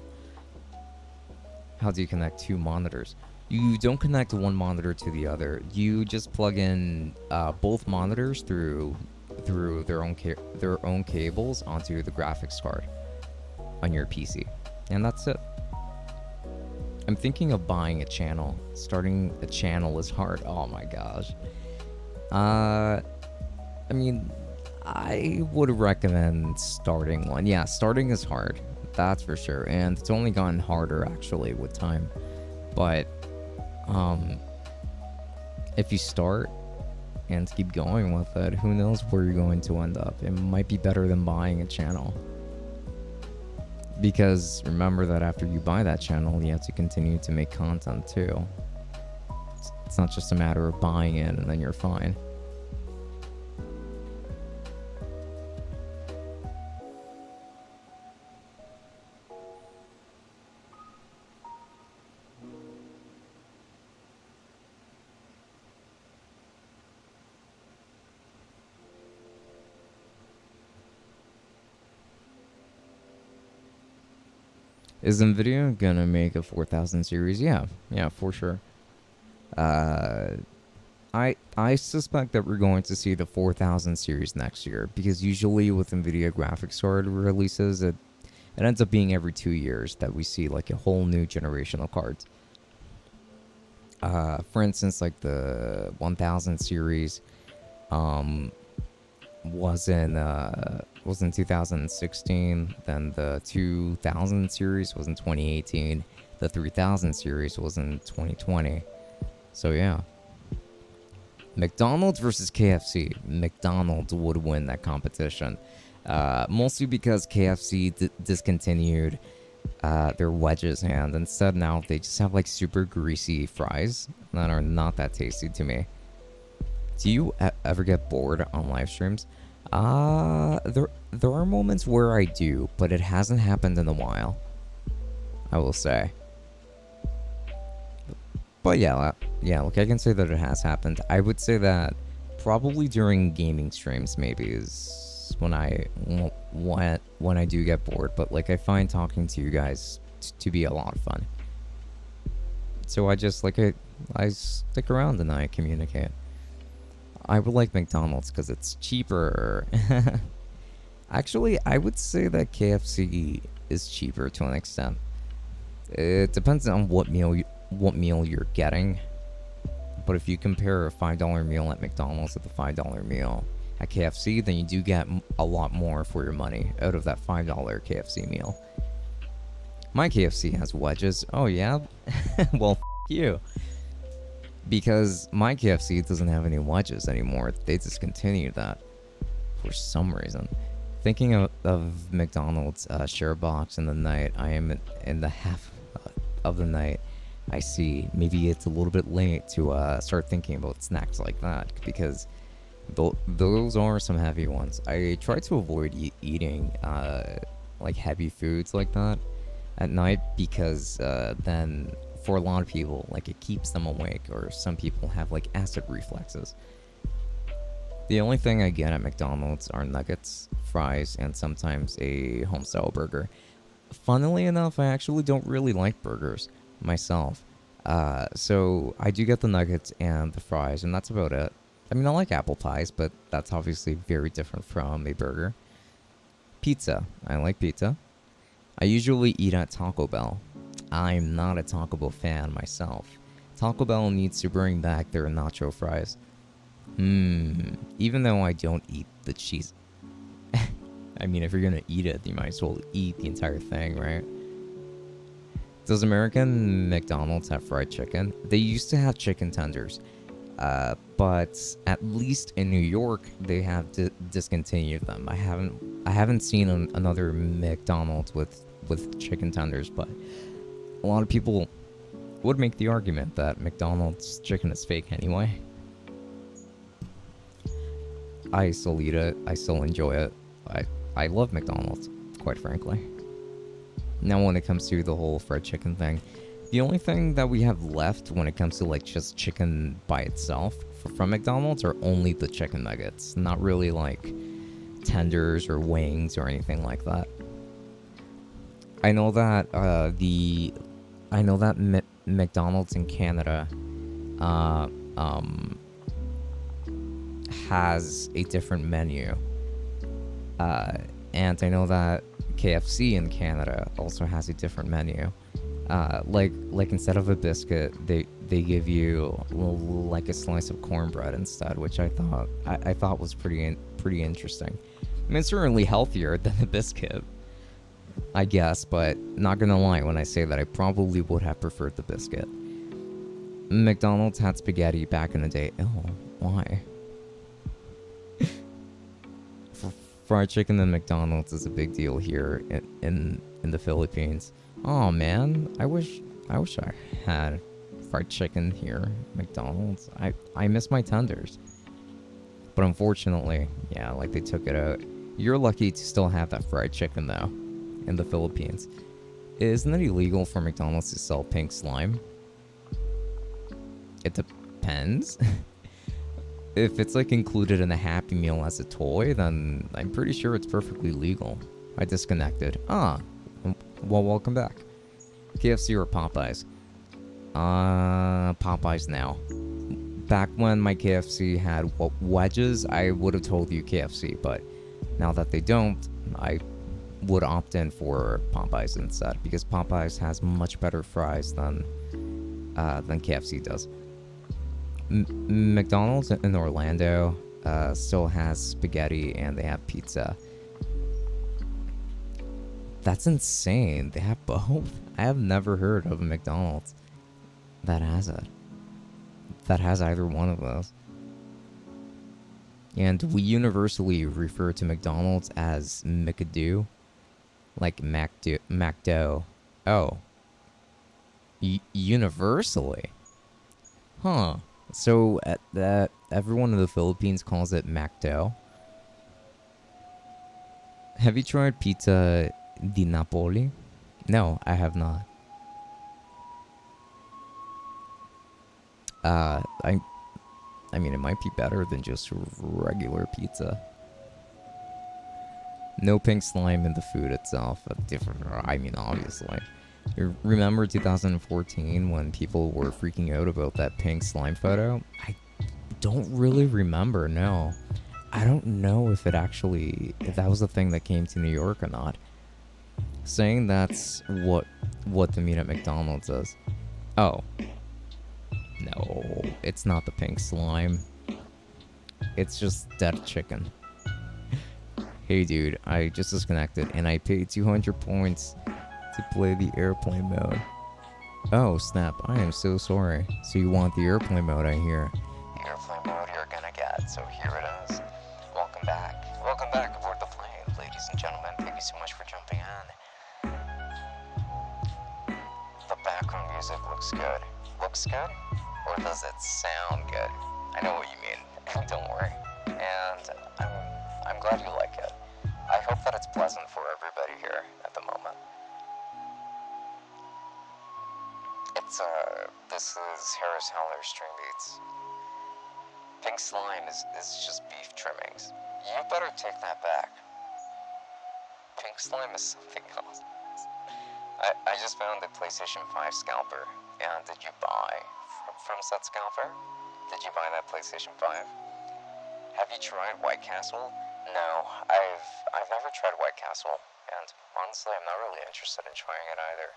How do you connect two monitors? You don't connect one monitor to the other. You just plug in both monitors through their own cables onto the graphics card on your PC, and that's it. I'm thinking of buying a channel. Starting a channel is hard. Oh my gosh. I mean, I would recommend starting one. Yeah, starting is hard. That's for sure. And it's only gotten harder actually with time. But if you start and keep going with it, who knows where you're going to end up. It might be better than buying a channel. Because remember that after you buy that channel, you have to continue to make content too. It's not just a matter of buying it and then you're fine. Is NVIDIA gonna make a 4000 series? Yeah, for sure. I suspect that we're going to see the 4000 series next year, because usually with NVIDIA graphics card releases, it ends up being every 2 years that we see like a whole new generation of cards. For instance, like the 1000 series was in 2016. Then the 2000 series was in 2018. The 3000 series was in 2020. So yeah. McDonald's versus KFC. McDonald's would win that competition. Mostly because KFC discontinued their wedges, and instead now they just have like super greasy fries that are not that tasty to me. Do you ever get bored on live streams? There are moments where I do, but it hasn't happened in a while, I will say. But yeah, look, I can say that it has happened. I would say that probably during gaming streams maybe is when I do get bored, but like I find talking to you guys to be a lot of fun. So I just like I stick around and I communicate. I would like McDonald's because it's cheaper. Actually, I would say that KFC is cheaper to an extent. It depends on what meal you're getting. But if you compare a $5 meal at McDonald's with a $5 meal at KFC, then you do get a lot more for your money out of that $5 KFC meal. My KFC has wedges. Oh yeah? Well, you. Because my KFC doesn't have any wedges anymore. They discontinued that for some reason. Thinking of McDonald's share box in the night, I am in the half of the night. I see maybe it's a little bit late to start thinking about snacks like that, because those are some heavy ones. I try to avoid eating like heavy foods like that at night, because then for a lot of people, like, it keeps them awake, or some people have like acid reflexes. The only thing I get at McDonald's are nuggets, fries, and sometimes a homestyle burger. Funnily enough, I actually don't really like burgers myself. So I do get the nuggets and the fries, and that's about it. I mean, I like apple pies, but that's obviously very different from a burger. Pizza. I like pizza. I usually eat at Taco Bell. I'm not a Taco Bell fan myself. Taco Bell needs to bring back their nacho fries. Even though I don't eat the cheese. I mean, if you're gonna eat it, you might as well eat the entire thing, right? Does American McDonald's have fried chicken? They used to have chicken tenders. But at least in New York, they have discontinued them. I haven't seen another McDonald's with chicken tenders, but a lot of people would make the argument that McDonald's chicken is fake anyway. I still eat it. I still enjoy it. I love McDonald's, quite frankly. Now, when it comes to the whole fried chicken thing, the only thing that we have left when it comes to like just chicken by itself from McDonald's are only the chicken nuggets. Not really like tenders or wings or anything like that. I know that McDonald's in Canada has a different menu. And I know that KFC in Canada also has a different menu. Like instead of a biscuit, they give you like a slice of cornbread instead, which I thought was pretty interesting. I mean, it's certainly healthier than a biscuit, I guess, but not gonna lie when I say that I probably would have preferred the biscuit. McDonald's had spaghetti back in the day. Oh, why? Fried chicken in McDonald's is a big deal here in the Philippines. Oh man, I wish I had fried chicken here, McDonald's. I miss my tenders. But unfortunately, yeah, like they took it out. You're lucky to still have that fried chicken though in the Philippines. Isn't it illegal for McDonald's to sell pink slime? It depends. If it's like included in a Happy Meal as a toy, then I'm pretty sure it's perfectly legal. I disconnected. Well, welcome back. KFC or Popeyes? Popeyes now. Back when my KFC had wedges, I would have told you KFC, but now that they don't, I would opt in for Popeyes instead, because Popeyes has much better fries than KFC does. McDonald's in Orlando still has spaghetti and they have pizza. That's insane. They have both. I have never heard of a McDonald's that has it. That has either one of those. And we universally refer to McDonald's as McDo. Like MacDo. Oh. Universally? Huh. So that everyone in the Philippines calls it MacDo. Have you tried pizza di Napoli? No, I have not. I mean, it might be better than just regular pizza. No pink slime in the food itself. I mean, obviously. Remember 2014 when people were freaking out about that pink slime photo? I don't really remember, no. I don't know if that was the thing that came to New York or not. Saying that's what the meat at McDonald's is. Oh. No, it's not the pink slime. It's just dead chicken. Hey dude, I just disconnected and I paid 200 points to play the airplane mode. Oh snap, I am so sorry. So you want the airplane mode, I hear. The airplane mode you're gonna get, so here it is. Welcome back. Welcome back aboard the plane, ladies and gentlemen. Thank you so much for jumping in. The background music looks good. Looks good? Or does it sound good? I know what you mean. Don't worry. And I'm glad you like it. I hope that it's pleasant for everybody here at the moment. This is Harris Heller Stream Beats. Pink slime is just beef trimmings. You better take that back. Pink slime is something else. I just found the PlayStation 5 scalper. And did you buy from said scalper? Did you buy that PlayStation 5? Have you tried White Castle? No, I've never tried White Castle, and honestly, I'm not really interested in trying it either.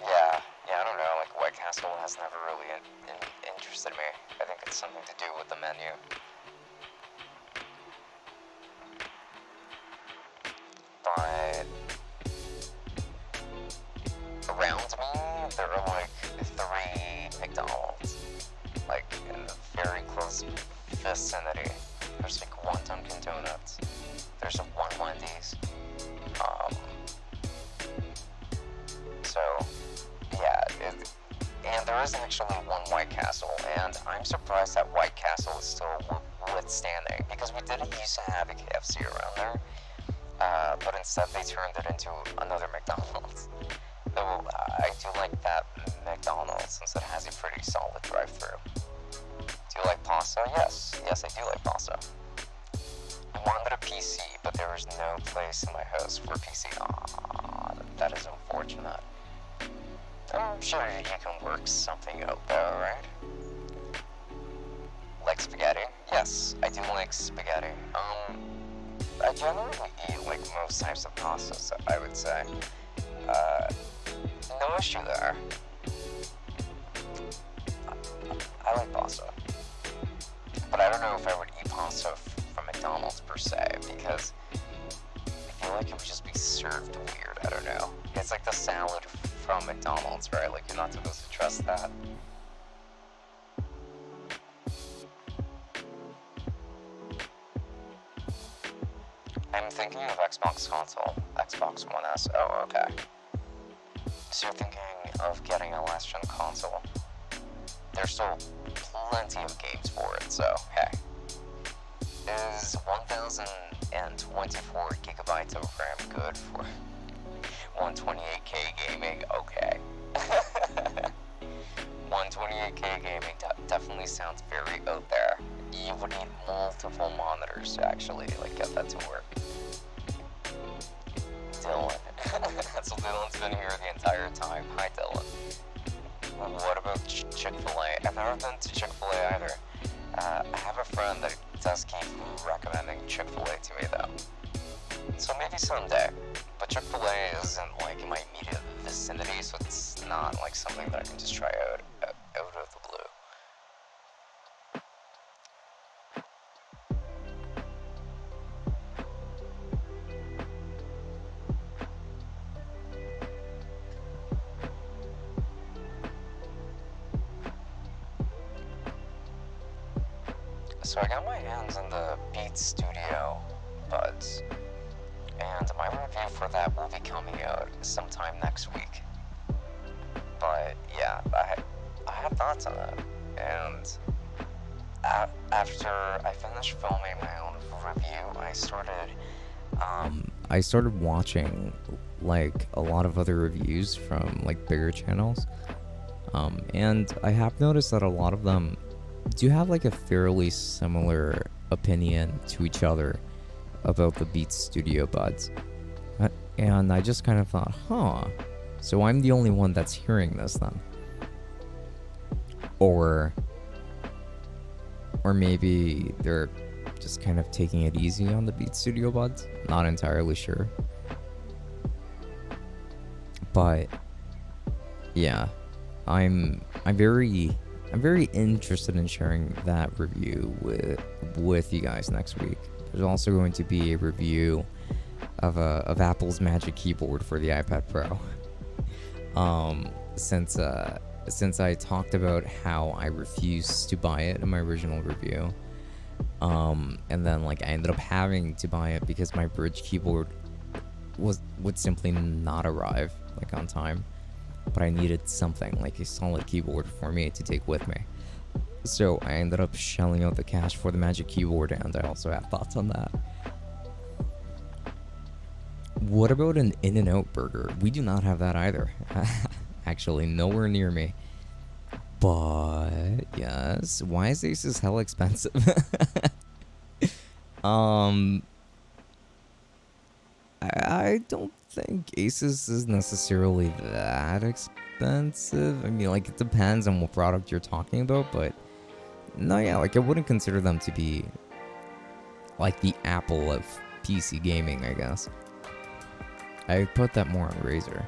Yeah, I don't know, like, White Castle has never really interested me. I think it's something to do with the menu. But around me, there are like 3 McDonald's. Like in the very close vicinity. There's like 1 Dunkin' Donuts. There's 1 Wendy's. So yeah, and there is actually 1 White Castle, and I'm surprised that White Castle is still withstanding, because we didn't used to have a KFC around there, but instead they turned it into another McDonald's. Though I do like that McDonald's since it has a pretty solid drive-thru. Do you like pasta? Yes, I do like pasta. I wanted a PC, but there was no place in my house for a PC. Aww, that is unfortunate. I'm sure you can work something out there, right? Like spaghetti? Yes, I do like spaghetti. I generally eat like most types of pastas, I would say. No issue there. I like pasta. But I don't know if I would eat pasta from McDonald's per se, because I feel like it would just be served weird. I don't know. It's like the salad from McDonald's, right? Like, you're not supposed to trust that. I'm thinking of Xbox console. Xbox One S. Oh, okay. So you're thinking of getting a last-gen console. There's still plenty of games for it, so hey. Is 1024 gigabytes of RAM good for 128K gaming? Okay. 128K gaming definitely sounds very out there. You would need multiple monitors to actually get that to work. Dylan. So Dylan's been here the entire time. Hi, Dylan. What about Chick-fil-A? I've never been to Chick-fil-A either. I have a friend that does keep recommending Chick-fil-A to me, though. So maybe someday. But Chick-fil-A isn't in my immediate vicinity, so it's not something that I can just try out of the blue. So I got my hands on the Beats Studio Buds, and my review for that will be coming out sometime next week. But yeah, I have thoughts on it, and after I finished filming my own review, I started watching a lot of other reviews from bigger channels, and I have noticed that a lot of them do have a fairly similar opinion to each other about the Beats Studio Buds. And I just kind of thought, so I'm the only one that's hearing this then. Or maybe they're just kind of taking it easy on the Beats Studio Buds. Not entirely sure. But yeah, I'm very I'm very interested in sharing that review with you guys next week. There's also going to be a review of Apple's Magic Keyboard for the iPad Pro. Since I talked about how I refused to buy it in my original review, and then like I ended up having to buy it because my Bridge keyboard would simply not arrive like on time, but I needed something like a solid keyboard for me to take with me. So I ended up shelling out the cash for the Magic Keyboard, and I also have thoughts on that. What about an In-N-Out burger? We do not have that either. Actually, nowhere near me. But yes, why is Asus hell expensive? I don't think Asus is necessarily that expensive. I mean, like, it depends on what product you're talking about, but no, yeah, like, I wouldn't consider them to be like the Apple of PC gaming, I guess. I put that more on Razer.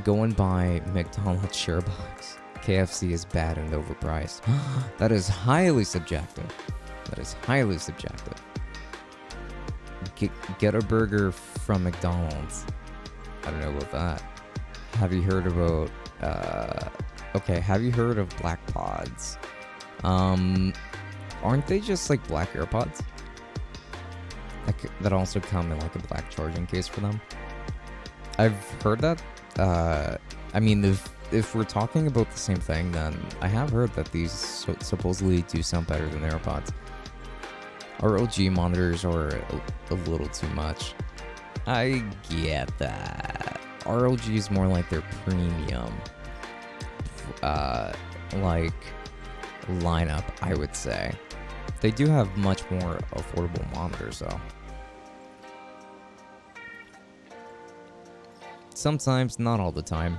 Go and buy McDonald's ShareBox. KFC is bad and overpriced. That is highly subjective. That is highly subjective. Get a burger from McDonald's. I don't know about that. Have you heard about... okay, have you heard of Black Pods? Aren't they just like black AirPods? That also come in like a black charging case for them? I've heard that. I mean, if we're talking about the same thing, then I have heard that these supposedly do sound better than AirPods. ROG monitors are a little too much. I get that. ROG is more like their premium, like lineup, I would say. They do have much more affordable monitors, though. Sometimes, not all the time.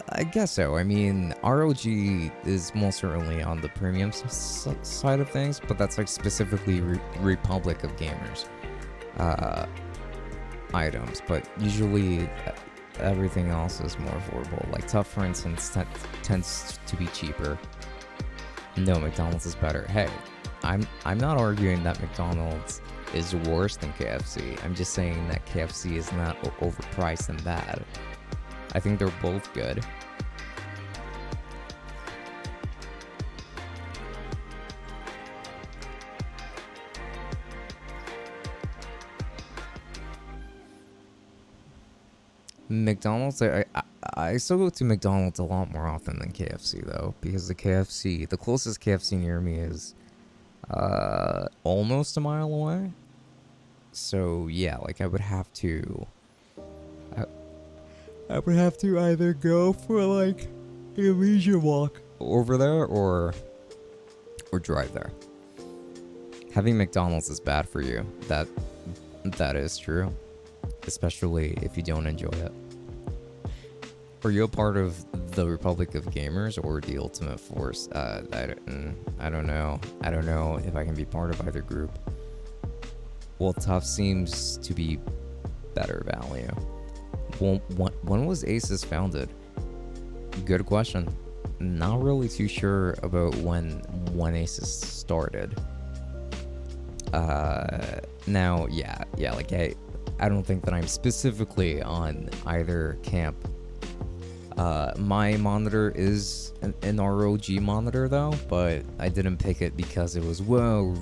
I guess so. I mean, ROG is most certainly on the premium side of things, but that's like specifically Republic of Gamers items. But usually everything else is more affordable. Like TUF, for instance, tends to be cheaper. No, McDonald's is better. Hey, I'm not arguing that McDonald's is worse than KFC. I'm just saying that KFC is not overpriced and bad. I think they're both good. McDonald's, I still go to McDonald's a lot more often than KFC though, because the closest KFC near me is almost a mile away. So yeah, like I would have to either go for like a leisure walk over there or drive there. Having McDonald's is bad for you. That is true, especially if you don't enjoy it. Are you a part of the Republic of Gamers or the Ultimate Force? I don't know. I don't know if I can be part of either group. Well, TUF seems to be better value. Well, when was Asus founded? Good question. Not really too sure about when Asus started. Now, yeah, like I don't think that I'm specifically on either camp. My monitor is an ROG monitor though, but I didn't pick it because it was, whoa,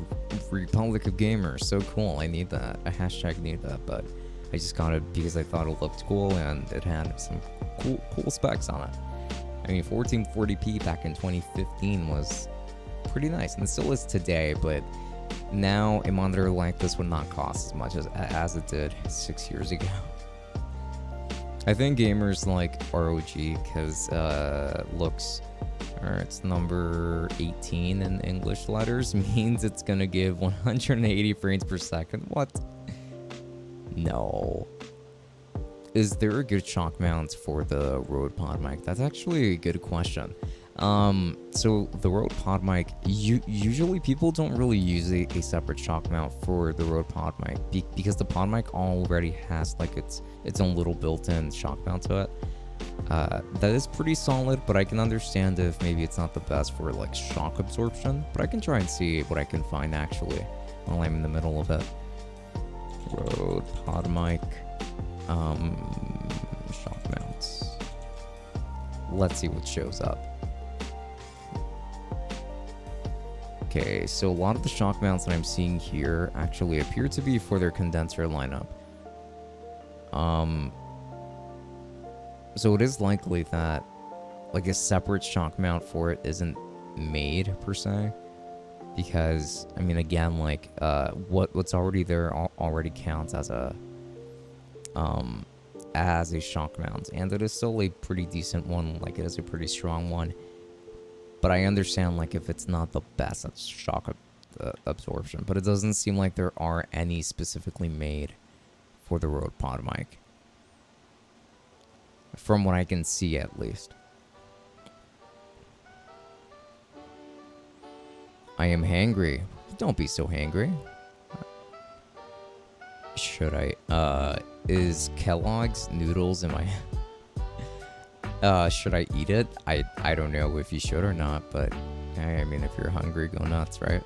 Republic of Gamers, so cool, I need that, I hashtag need that, but I just got it because I thought it looked cool and it had some cool specs on it. I mean, 1440p back in 2015 was pretty nice, and it still is today, but now a monitor like this would not cost as much as it did 6 years ago. I think gamers like ROG because looks, or it's number 18 in English letters, means it's gonna give 180 frames per second. What? No. Is there a good shock mount for the Rode PodMic? That's actually a good question. So the Rode PodMic, usually people don't really use a separate shock mount for the Rode PodMic because the PodMic already has like its own little built-in shock mount to it. That is pretty solid, but I can understand if maybe it's not the best for like shock absorption. But I can try and see what I can find actually while I'm in the middle of it. Rode PodMic, shock mounts. Let's see what shows up. Okay, so a lot of the shock mounts that I'm seeing here actually appear to be for their condenser lineup. So it is likely that like a separate shock mount for it isn't made per se, because I mean again like what's already there already counts as a shock mount, and it is still a pretty decent one. Like it is a pretty strong one, but I understand like if it's not the best at shock absorption, but it doesn't seem like there are any specifically made for the Rode PodMic. From what I can see, at least. I am hangry. Don't be so hangry. Should I? Is Kellogg's noodles in my... should I eat it? I don't know if you should or not, but... I mean, if you're hungry, go nuts, right?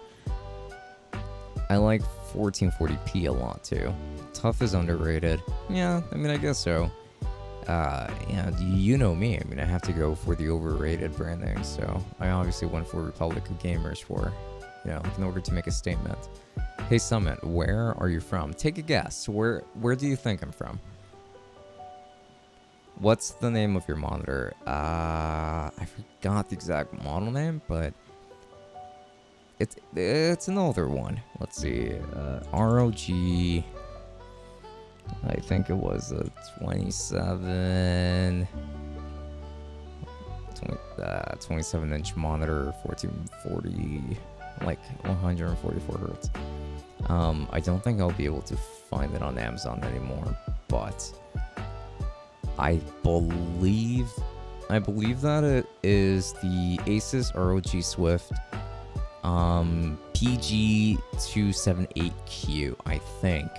I like 1440p a lot, too. Tough is underrated. Yeah, I mean, I guess so. Yeah, you know me. I mean, I have to go for the overrated branding, so I obviously went for Republic of Gamers for, you know, in order to make a statement. Hey, Summit, where are you from? Take a guess. Where do you think I'm from? What's the name of your monitor? I forgot the exact model name, but it's an older one. Let's see, ROG. I think it was a 27 inch monitor, 1440, like 144 hertz. I don't think I'll be able to find it on Amazon anymore, but I believe that it is the Asus ROG Swift PG278Q, I think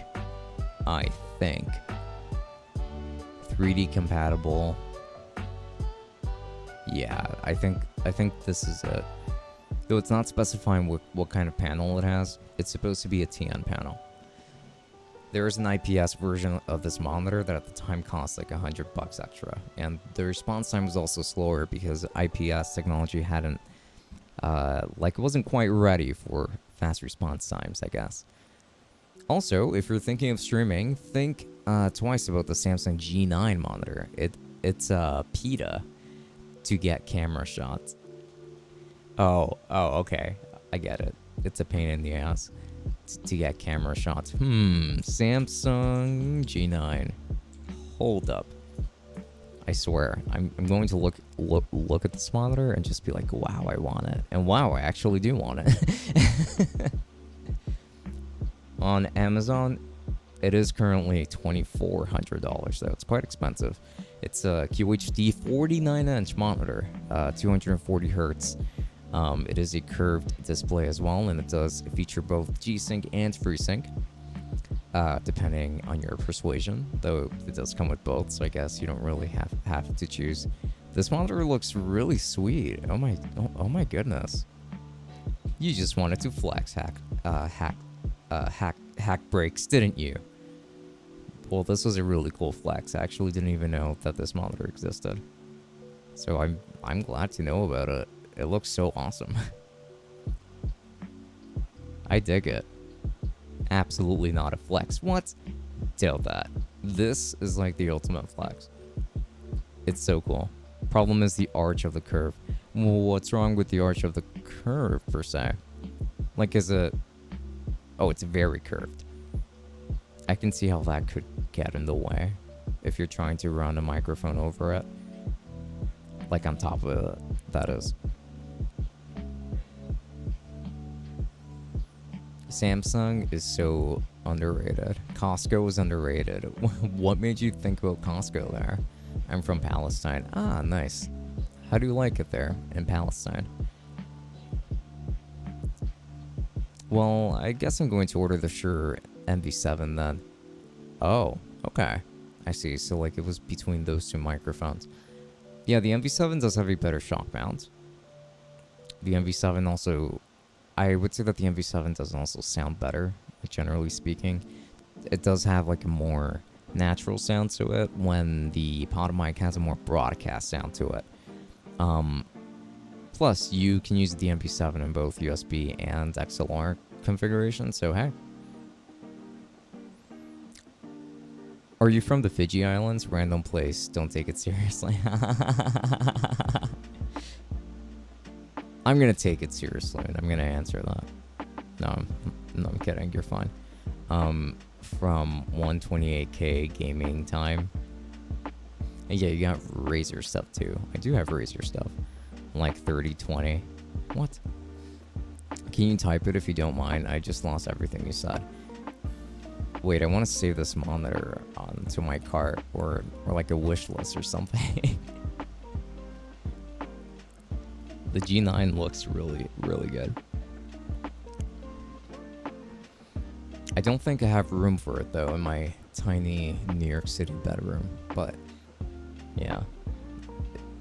3D compatible. Yeah, I think this is it. Though it's not specifying what kind of panel it has, it's supposed to be a TN panel. There is an IPS version of this monitor that at the time cost like $100 extra, and the response time was also slower because IPS technology hadn't, like it wasn't quite ready for fast response times, I guess. Also, if you're thinking of streaming, think twice about the Samsung G9 monitor. It's PETA to get camera shots. Oh, okay. I get it. It's a pain in the ass to get camera shots. Samsung G9. Hold up. I swear, I'm going to look at this monitor and just be like, wow, I want it. And wow, I actually do want it. On Amazon, it is currently $2,400, though. It's quite expensive. It's a QHD 49-inch monitor, 240 hertz. It is a curved display as well, and it does feature both G-Sync and FreeSync, depending on your persuasion, though it does come with both, so I guess you don't really have to choose. This monitor looks really sweet. Oh my goodness. You just wanted to flex hack breaks, didn't you? Well, this was a really cool flex. I actually didn't even know that this monitor existed, so I'm glad to know about it. It looks so awesome. I dig it. Absolutely not a flex. What? Doubt that. This is like the ultimate flex. It's so cool. Problem is the arch of the curve. Well, what's wrong with the arch of the curve per se? Like, is it... Oh, it's very curved. I can see how that could get in the way if you're trying to run a microphone over it. Like on top of it, that is. Samsung is so underrated. Costco is underrated. What made you think about Costco there? I'm from Palestine. Ah, nice. How do you like it there in Palestine? Well, I guess I'm going to order the Shure MV7 then. Oh, okay. I see. So like it was between those two microphones. Yeah, the MV7 does have a better shock mount. The MV7 also, I would say that the MV7 does also sound better, like generally speaking. It does have like a more natural sound to it when the Podomic has a more broadcast sound to it. Plus, you can use the MP7 in both USB and XLR configurations, so hey. Are you from the Fiji Islands? Random place, don't take it seriously. I'm gonna take it seriously, and I'm gonna answer that. No, I'm kidding, you're fine. From 128K gaming time. And yeah, you got Razer stuff too. I do have Razer stuff. Like 3020. What? Can you type it if you don't mind? I just lost everything you said. Wait, I want to save this monitor onto my cart or like a wish list or something. The G9 looks really, really good. I don't think I have room for it though in my tiny New York City bedroom, but yeah.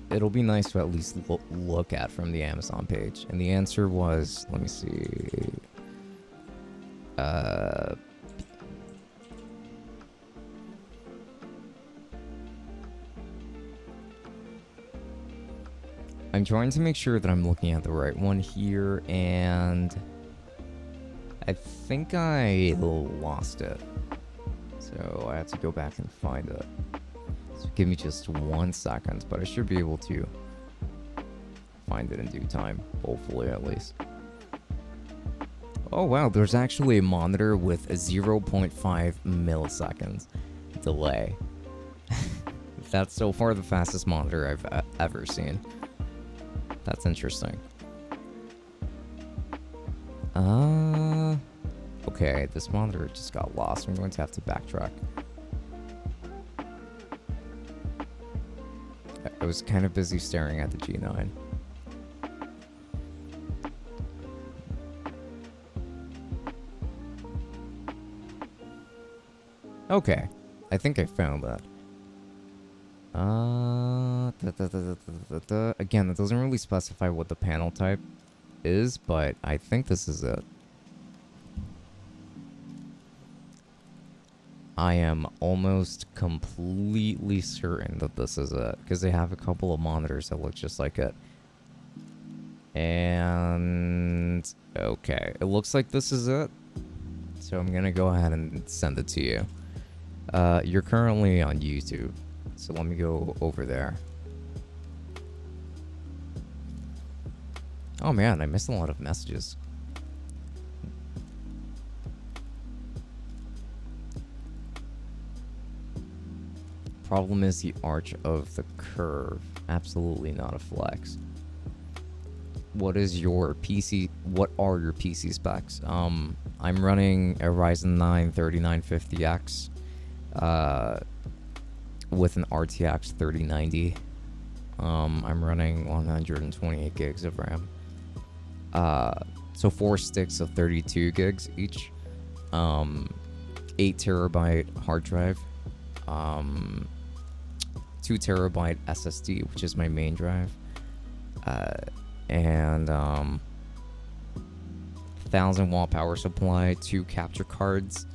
It'll be nice to at least look at from the Amazon page. And the answer was, let me see. I'm trying to make sure that I'm looking at the right one here, and I think I lost it. So I have to go back and find it. So give me just 1 second, but I should be able to find it in due time, hopefully at least. Oh wow, there's actually a monitor with a 0.5 milliseconds delay. That's so far the fastest monitor I've ever seen. That's interesting. Okay, this monitor just got lost. I'm going to have to backtrack. I was kind of busy staring at the G9. Okay, I think I found that. Again, it doesn't really specify what the panel type is, but I think this is it. I am almost completely certain that this is it, because they have a couple of monitors that look just like it. And okay, it looks like this is it. So I'm gonna go ahead and send it to you. You're currently on YouTube, so let me go over there. Oh man, I missed a lot of messages. Problem is the arch of the curve. Absolutely not a flex. What is your PC? What are your PC specs? I'm running a Ryzen 9 3950X with an RTX 3090. I'm running 128 gigs of RAM. So 4 sticks of 32 gigs each. 8 terabyte hard drive. 2 terabyte SSD, which is my main drive. And 1000 watt power supply, 2 capture cards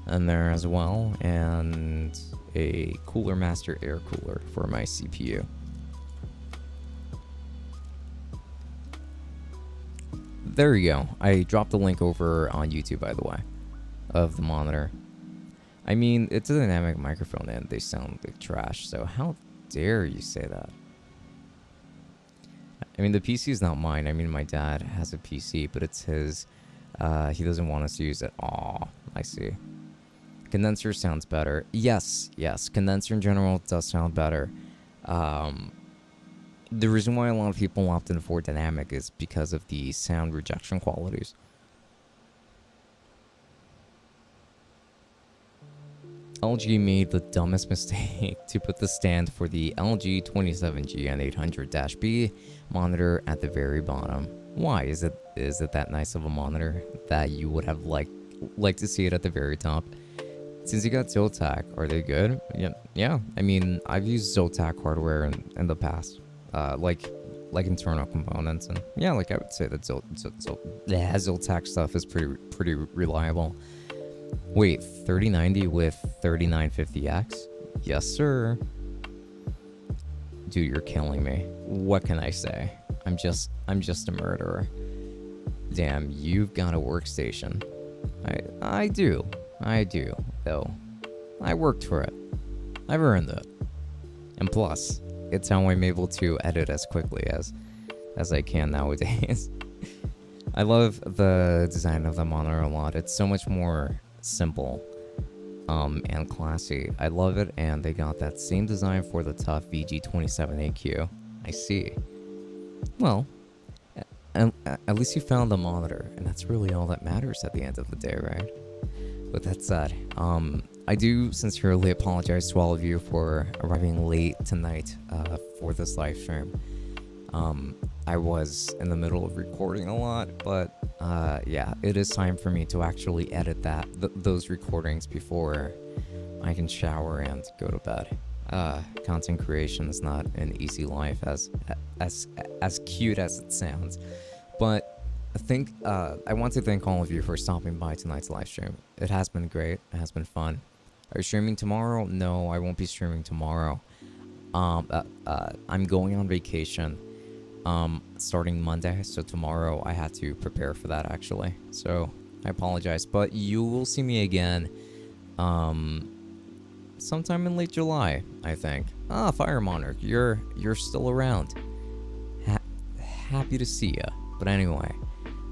in there as well, and a Cooler Master air cooler for my CPU. There you go. I dropped the link over on YouTube, by the way, of the monitor. I mean, it's a dynamic microphone and they sound like trash, so how dare you say that? I mean, the PC is not mine. I mean, my dad has a PC, but it's his. He doesn't want us to use it. Aw, I see. Condenser sounds better. Yes, condenser in general does sound better. The reason why a lot of people opt in for dynamic is because of the sound rejection qualities. LG made the dumbest mistake to put the stand for the LG 27GN800-B monitor at the very bottom. Why? Is it that nice of a monitor that you would have liked to see it at the very top? Since you got Zotac, are they good? Yeah, yeah. I mean, I've used Zotac hardware in the past, like internal components, and yeah, like I would say that Zotac stuff is pretty reliable. Wait, 3090 with 3950X? Yes, sir. Dude, you're killing me. What can I say? I'm just a murderer. Damn, you've got a workstation. I do, though. I worked for it. I've earned it. And plus, it's how I'm able to edit as quickly as I can nowadays. I love the design of the monitor a lot. It's so much more simple and classy. I love it, and they got that same design for the TUF VG27AQ. I see. Well, at least you found the monitor, and that's really all that matters at the end of the day, right? With that said, I do sincerely apologize to all of you for arriving late tonight for this live stream. I was in the middle of recording a lot, but yeah, it is time for me to actually edit those recordings before I can shower and go to bed. Content creation is not an easy life, as cute as it sounds, but I want to thank all of you for stopping by tonight's live stream. It has been great. It has been fun. Are you streaming tomorrow? No, I won't be streaming tomorrow. I'm going on vacation starting Monday, so tomorrow I had to prepare for that actually. So I apologize, but you will see me again sometime in late July, I think. Fire Monarch, you're still around. Happy to see ya. But anyway,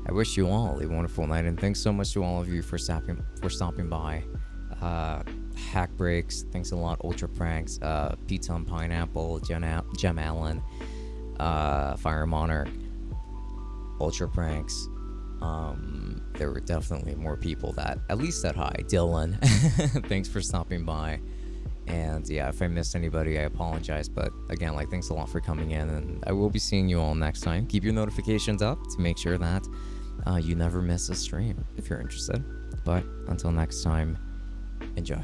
I wish you all a wonderful night, and thanks so much to all of you for stopping by. Hack Breaks, thanks a lot. Ultra Pranks, Pizza and Pineapple, Gem Allen, Fire Monarch, Ultra Pranks. There were definitely more people that at least said hi. Dylan, thanks for stopping by. And yeah, if I missed anybody, I apologize. But again, like, thanks a lot for coming in, and I will be seeing you all next time. Keep your notifications up to make sure that you never miss a stream if you're interested. But until next time, enjoy.